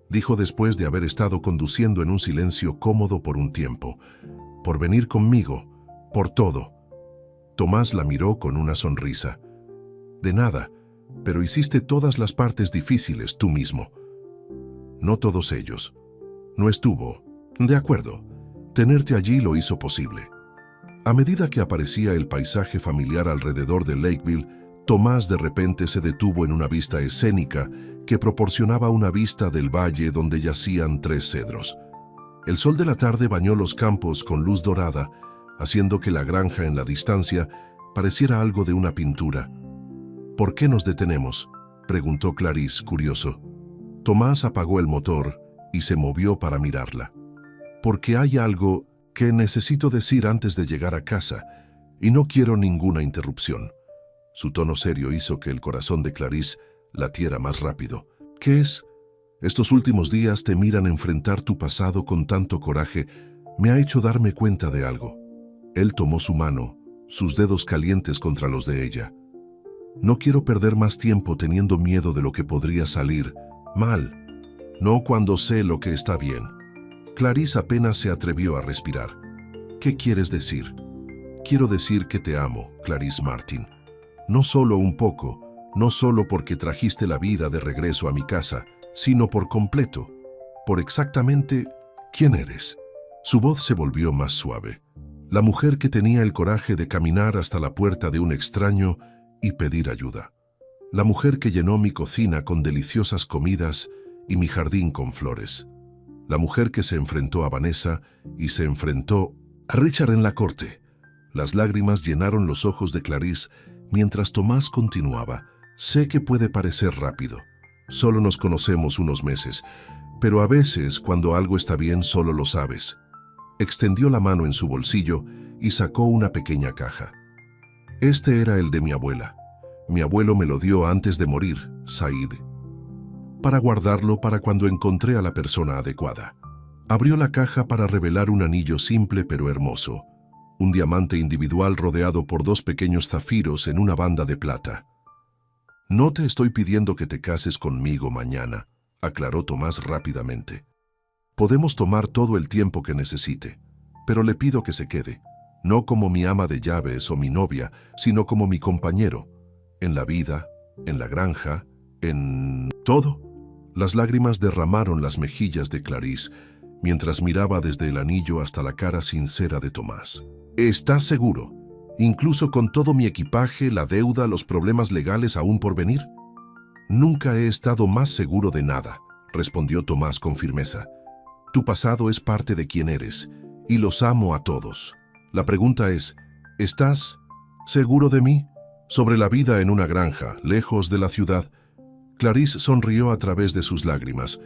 S1: dijo después de haber estado conduciendo en un silencio cómodo por un tiempo. «Por venir conmigo, por todo». Tomás la miró con una sonrisa. «De nada, pero hiciste todas las partes difíciles tú mismo». «No todos ellos. No estuvo. De acuerdo. Tenerte allí lo hizo posible». A medida que aparecía el paisaje familiar alrededor de Lakeville, Tomás de repente se detuvo en una vista escénica que proporcionaba una vista del valle donde yacían 3 cedros. El sol de la tarde bañó los campos con luz dorada, haciendo que la granja en la distancia pareciera algo de una pintura. «¿Por qué nos detenemos?», preguntó Clarice, curioso. Tomás apagó el motor y se movió para mirarla. «Porque hay algo que necesito decir antes de llegar a casa, y no quiero ninguna interrupción». Su tono serio hizo que el corazón de Clarice latiera más rápido. «¿Qué es? Estos últimos días te miran enfrentar tu pasado con tanto coraje. Me ha hecho darme cuenta de algo». Él tomó su mano, sus dedos calientes contra los de ella. «No quiero perder más tiempo teniendo miedo de lo que podría salir mal. No cuando sé lo que está bien». Clarice apenas se atrevió a respirar. «¿Qué quieres decir?» «Quiero decir que te amo, Clarice Martin. No solo un poco, no solo porque trajiste la vida de regreso a mi casa, sino por completo, por exactamente quién eres». Su voz se volvió más suave. La mujer que tenía el coraje de caminar hasta la puerta de un extraño y pedir ayuda. La mujer que llenó mi cocina con deliciosas comidas y mi jardín con flores. La mujer que se enfrentó a Vanessa y se enfrentó a Richard en la corte. Las lágrimas llenaron los ojos de Clarice mientras Tomás continuaba. «Sé que puede parecer rápido. Solo nos conocemos unos meses, pero a veces cuando algo está bien solo lo sabes». Extendió la mano en su bolsillo y sacó una pequeña caja. «Este era el de mi abuela. Mi abuelo me lo dio antes de morir, Said, para guardarlo para cuando encontré a la persona adecuada». Abrió la caja para revelar un anillo simple pero hermoso, un diamante individual rodeado por 2 pequeños zafiros en una banda de plata. «No te estoy pidiendo que te cases conmigo mañana», aclaró Tomás rápidamente. «Podemos tomar todo el tiempo que necesite, pero le pido que se quede, no como mi ama de llaves o mi novia, sino como mi compañero, en la vida, en la granja, en todo». Las lágrimas derramaron las mejillas de Clarice mientras miraba desde el anillo hasta la cara sincera de Tomás. «¿Estás seguro? incluso con todo mi equipaje, la deuda, los problemas legales aún por venir? Nunca he estado más seguro de nada, respondió Tomás con firmeza. Tu pasado es parte de quien eres, y los amo a todos. La pregunta es, ¿estás seguro de mí? Sobre la vida en una granja, lejos de la ciudad. Clarice sonrió a través de sus lágrimas.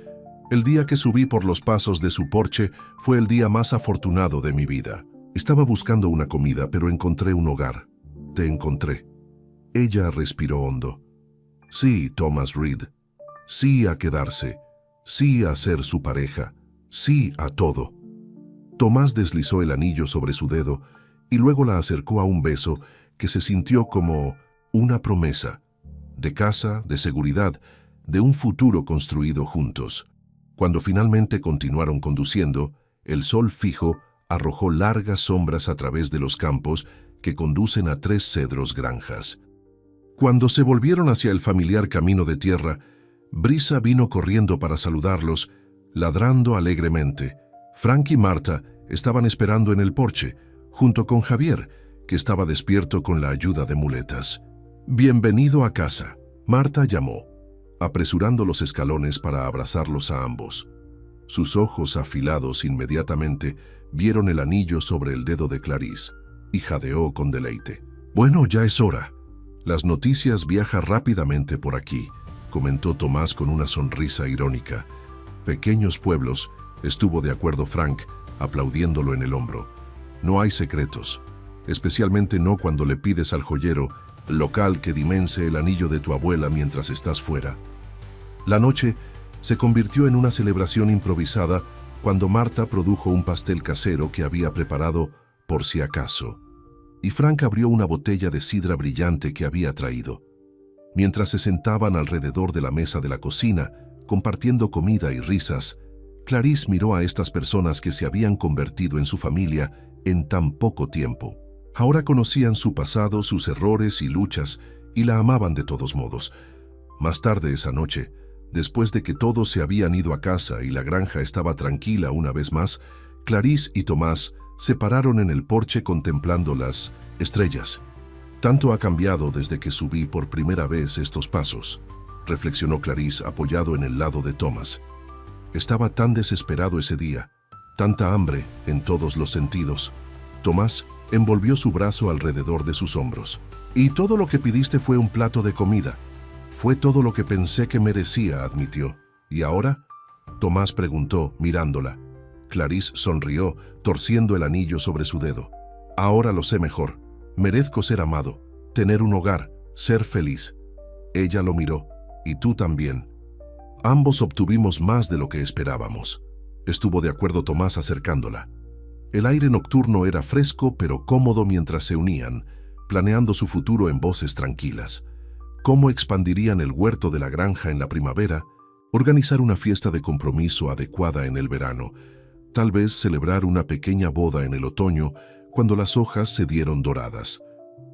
S1: El día que subí por los pasos de su porche fue el día más afortunado de mi vida. Estaba buscando una comida, pero encontré un hogar. Te encontré. Ella respiró hondo. Sí, Thomas Reed. Sí a quedarse. Sí a ser su pareja. Sí a todo. Tomás deslizó el anillo sobre su dedo y luego la acercó a un beso que se sintió como una promesa, de casa, de seguridad, de un futuro construido juntos. Cuando finalmente continuaron conduciendo, el sol fijo arrojó largas sombras a través de los campos que conducen a 3 cedros granjas. Cuando se volvieron hacia el familiar camino de tierra, Brisa vino corriendo para saludarlos, ladrando alegremente. Frank y Marta estaban esperando en el porche, junto con Javier, que estaba despierto con la ayuda de muletas. «Bienvenido a casa», Marta llamó, apresurando los escalones para abrazarlos a ambos. Sus ojos afilados inmediatamente vieron el anillo sobre el dedo de Clarice y jadeó con deleite. «Bueno, ya es hora. Las noticias viajan rápidamente por aquí», comentó Tomás con una sonrisa irónica. «Pequeños pueblos», estuvo de acuerdo Frank, aplaudiéndolo en el hombro. «No hay secretos, especialmente no cuando le pides al joyero local que dimense el anillo de tu abuela mientras estás fuera». La noche se convirtió en una celebración improvisada cuando Marta produjo un pastel casero que había preparado por si acaso, y Frank abrió una botella de sidra brillante que había traído. Mientras se sentaban alrededor de la mesa de la cocina, compartiendo comida y risas, Clarice miró a estas personas que se habían convertido en su familia en tan poco tiempo. Ahora conocían su pasado, sus errores y luchas, y la amaban de todos modos. Más tarde esa noche, después de que todos se habían ido a casa y la granja estaba tranquila una vez más, Clarice y Tomás se pararon en el porche contemplando las estrellas. «Tanto ha cambiado desde que subí por primera vez estos pasos», reflexionó Clarice apoyado en el lado de Tomás. Estaba tan desesperado ese día, tanta hambre en todos los sentidos. Tomás envolvió su brazo alrededor de sus hombros. «Y todo lo que pidiste fue un plato de comida. Fue todo lo que pensé que merecía», admitió. «¿Y ahora?», Tomás preguntó, mirándola. Clarice sonrió, torciendo el anillo sobre su dedo. «Ahora lo sé mejor. Merezco ser amado, tener un hogar, ser feliz». Ella lo miró. «Y tú también». «Ambos obtuvimos más de lo que esperábamos», estuvo de acuerdo Tomás acercándola. El aire nocturno era fresco pero cómodo mientras se unían, planeando su futuro en voces tranquilas. Cómo expandirían el huerto de la granja en la primavera, organizar una fiesta de compromiso adecuada en el verano, tal vez celebrar una pequeña boda en el otoño cuando las hojas se dieron doradas.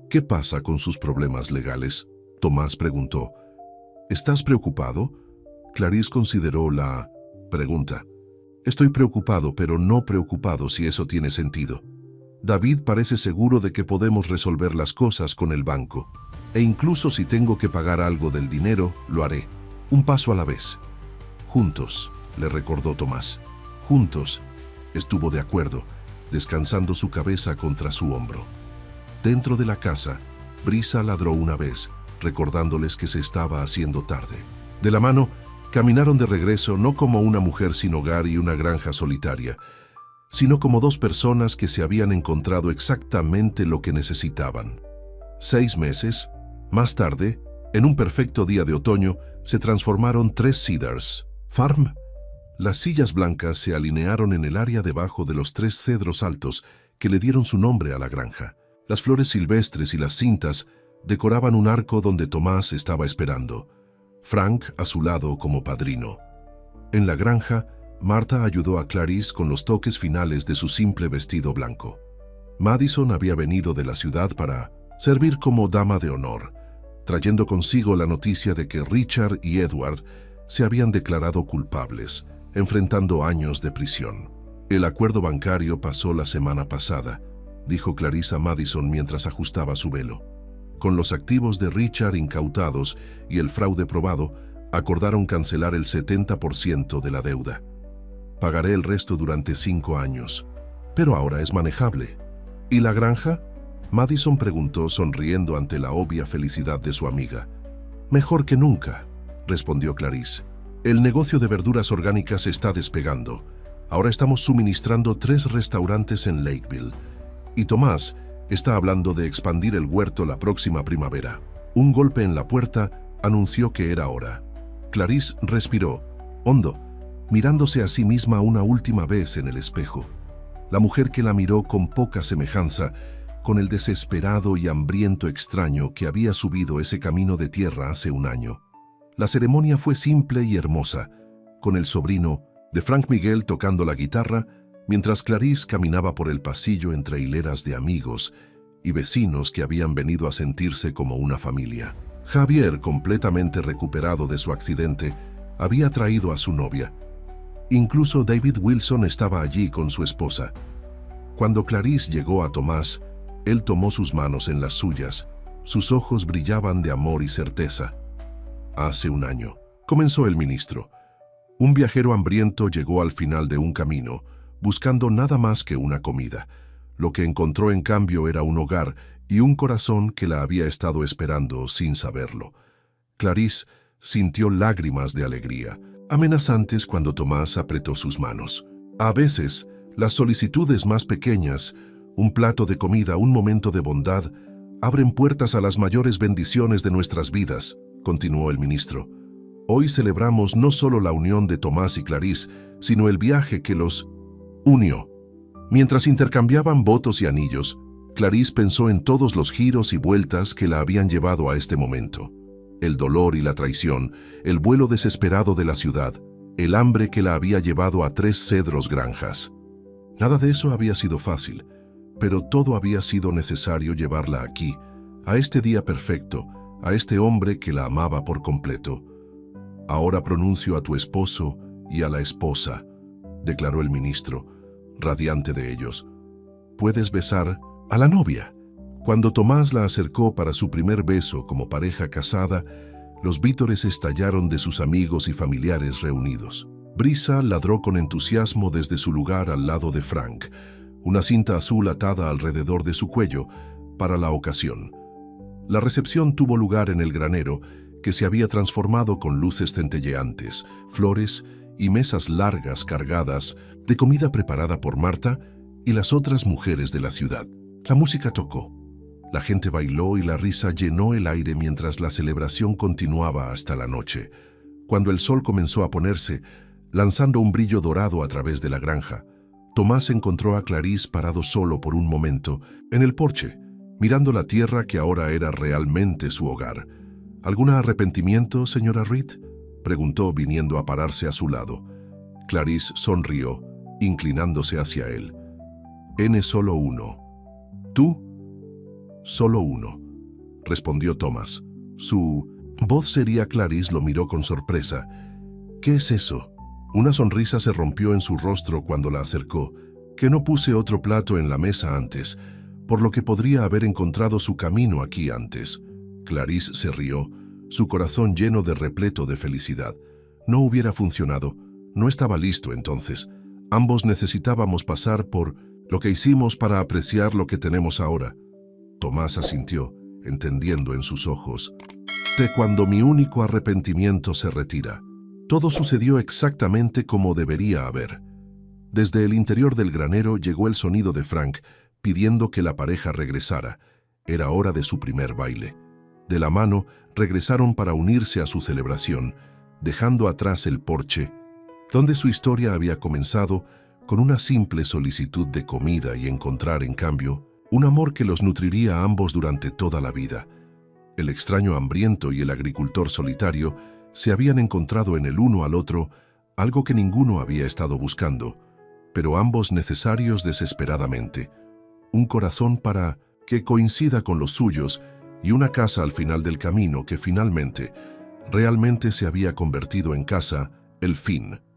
S1: «¿Qué pasa con sus problemas legales?», Tomás preguntó. «¿Estás preocupado?». Clarice consideró la pregunta. «Estoy preocupado, pero no preocupado, si eso tiene sentido. David parece seguro de que podemos resolver las cosas con el banco. E incluso si tengo que pagar algo del dinero, lo haré. Un paso a la vez». «Juntos», le recordó Tomás. «Juntos», estuvo de acuerdo, descansando su cabeza contra su hombro. Dentro de la casa, Brisa ladró una vez, recordándoles que se estaba haciendo tarde. De la mano, caminaron de regreso no como una mujer sin hogar y una granja solitaria, sino como 2 personas que se habían encontrado exactamente lo que necesitaban. 6 meses más tarde, en un perfecto día de otoño, se transformaron 3 Cedars Farm. Las sillas blancas se alinearon en el área debajo de los 3 cedros altos que le dieron su nombre a la granja. Las flores silvestres y las cintas decoraban un arco donde Tomás estaba esperando, Frank a su lado como padrino. En la granja, Marta ayudó a Clarice con los toques finales de su simple vestido blanco. Madison había venido de la ciudad para servir como dama de honor, trayendo consigo la noticia de que Richard y Edward se habían declarado culpables, enfrentando años de prisión. El acuerdo bancario pasó la semana pasada. dijo Clarice a Madison mientras ajustaba su velo. Con los activos de Richard incautados y el fraude probado, acordaron cancelar el 70% de la deuda. Pagaré el resto durante 5 años. Pero ahora es manejable. ¿Y la granja? Madison preguntó sonriendo ante la obvia felicidad de su amiga. Mejor que nunca, respondió Clarice. El negocio de verduras orgánicas está despegando. Ahora estamos suministrando 3 restaurantes en Lakeville. Y Tomás está hablando de expandir el huerto la próxima primavera. Un golpe en la puerta anunció que era hora. Clarice respiró, hondo, mirándose a sí misma una última vez en el espejo. La mujer que la miró con poca semejanza con el desesperado y hambriento extraño que había subido ese camino de tierra hace un año. La ceremonia fue simple y hermosa, con el sobrino de Frank Miguel tocando la guitarra, mientras Clarice caminaba por el pasillo entre hileras de amigos y vecinos que habían venido a sentirse como una familia. Javier, completamente recuperado de su accidente, había traído a su novia. Incluso David Wilson estaba allí con su esposa. Cuando Clarice llegó a Tomás, él tomó sus manos en las suyas. Sus ojos brillaban de amor y certeza. Hace un año, comenzó el ministro. Un viajero hambriento llegó al final de un camino, buscando nada más que una comida. Lo que encontró en cambio era un hogar y un corazón que la había estado esperando sin saberlo. Clarice sintió lágrimas de alegría, amenazantes cuando Tomás apretó sus manos. A veces, las solicitudes más pequeñas, un plato de comida, un momento de bondad, abren puertas a las mayores bendiciones de nuestras vidas, continuó el ministro. Hoy celebramos no solo la unión de Tomás y Clarice, sino el viaje que los unió. Mientras intercambiaban votos y anillos, Clarice pensó en todos los giros y vueltas que la habían llevado a este momento. El dolor y la traición, el vuelo desesperado de la ciudad, el hambre que la había llevado a 3 cedros granjas. Nada de eso había sido fácil, pero todo había sido necesario llevarla aquí, a este día perfecto, a este hombre que la amaba por completo. Ahora pronuncio a tu esposo y a la esposa, declaró el ministro, radiante de ellos. Puedes besar a la novia. Cuando Tomás la acercó para su primer beso como pareja casada, los vítores estallaron de sus amigos y familiares reunidos. Brisa ladró con entusiasmo desde su lugar al lado de Frank, una cinta azul atada alrededor de su cuello para la ocasión. La recepción tuvo lugar en el granero, que se había transformado con luces centelleantes, flores y mesas largas cargadas de comida preparada por Marta y las otras mujeres de la ciudad. La música tocó. La gente bailó y la risa llenó el aire mientras la celebración continuaba hasta la noche. Cuando el sol comenzó a ponerse, lanzando un brillo dorado a través de la granja, Tomás encontró a Clarice parado solo por un momento en el porche, mirando la tierra que ahora era realmente su hogar. ¿Algún arrepentimiento, señora Reed?, preguntó viniendo a pararse a su lado. Clarice sonrió, inclinándose hacia él. N solo uno. ¿Tú? Solo uno, respondió Tomás. Su voz seria. Clarice lo miró con sorpresa. ¿Qué es eso? Una sonrisa se rompió en su rostro cuando la acercó. Que no puse otro plato en la mesa antes, por lo que podría haber encontrado su camino aquí antes. Clarice se rió, su corazón lleno de repleto de felicidad. No hubiera funcionado, no estaba listo entonces. Ambos necesitábamos pasar por lo que hicimos para apreciar lo que tenemos ahora. Tomás asintió, entendiendo en sus ojos. Cuando mi único arrepentimiento se retira. Todo sucedió exactamente como debería haber. Desde el interior del granero llegó el sonido de Frank, pidiendo que la pareja regresara. Era hora de su primer baile. De la mano, regresaron para unirse a su celebración, dejando atrás el porche, donde su historia había comenzado con una simple solicitud de comida y encontrar, en cambio, un amor que los nutriría a ambos durante toda la vida. El extraño hambriento y el agricultor solitario se habían encontrado en el uno al otro, algo que ninguno había estado buscando, pero ambos necesarios desesperadamente. Un corazón para que coincida con los suyos y una casa al final del camino que finalmente, realmente se había convertido en casa, el fin.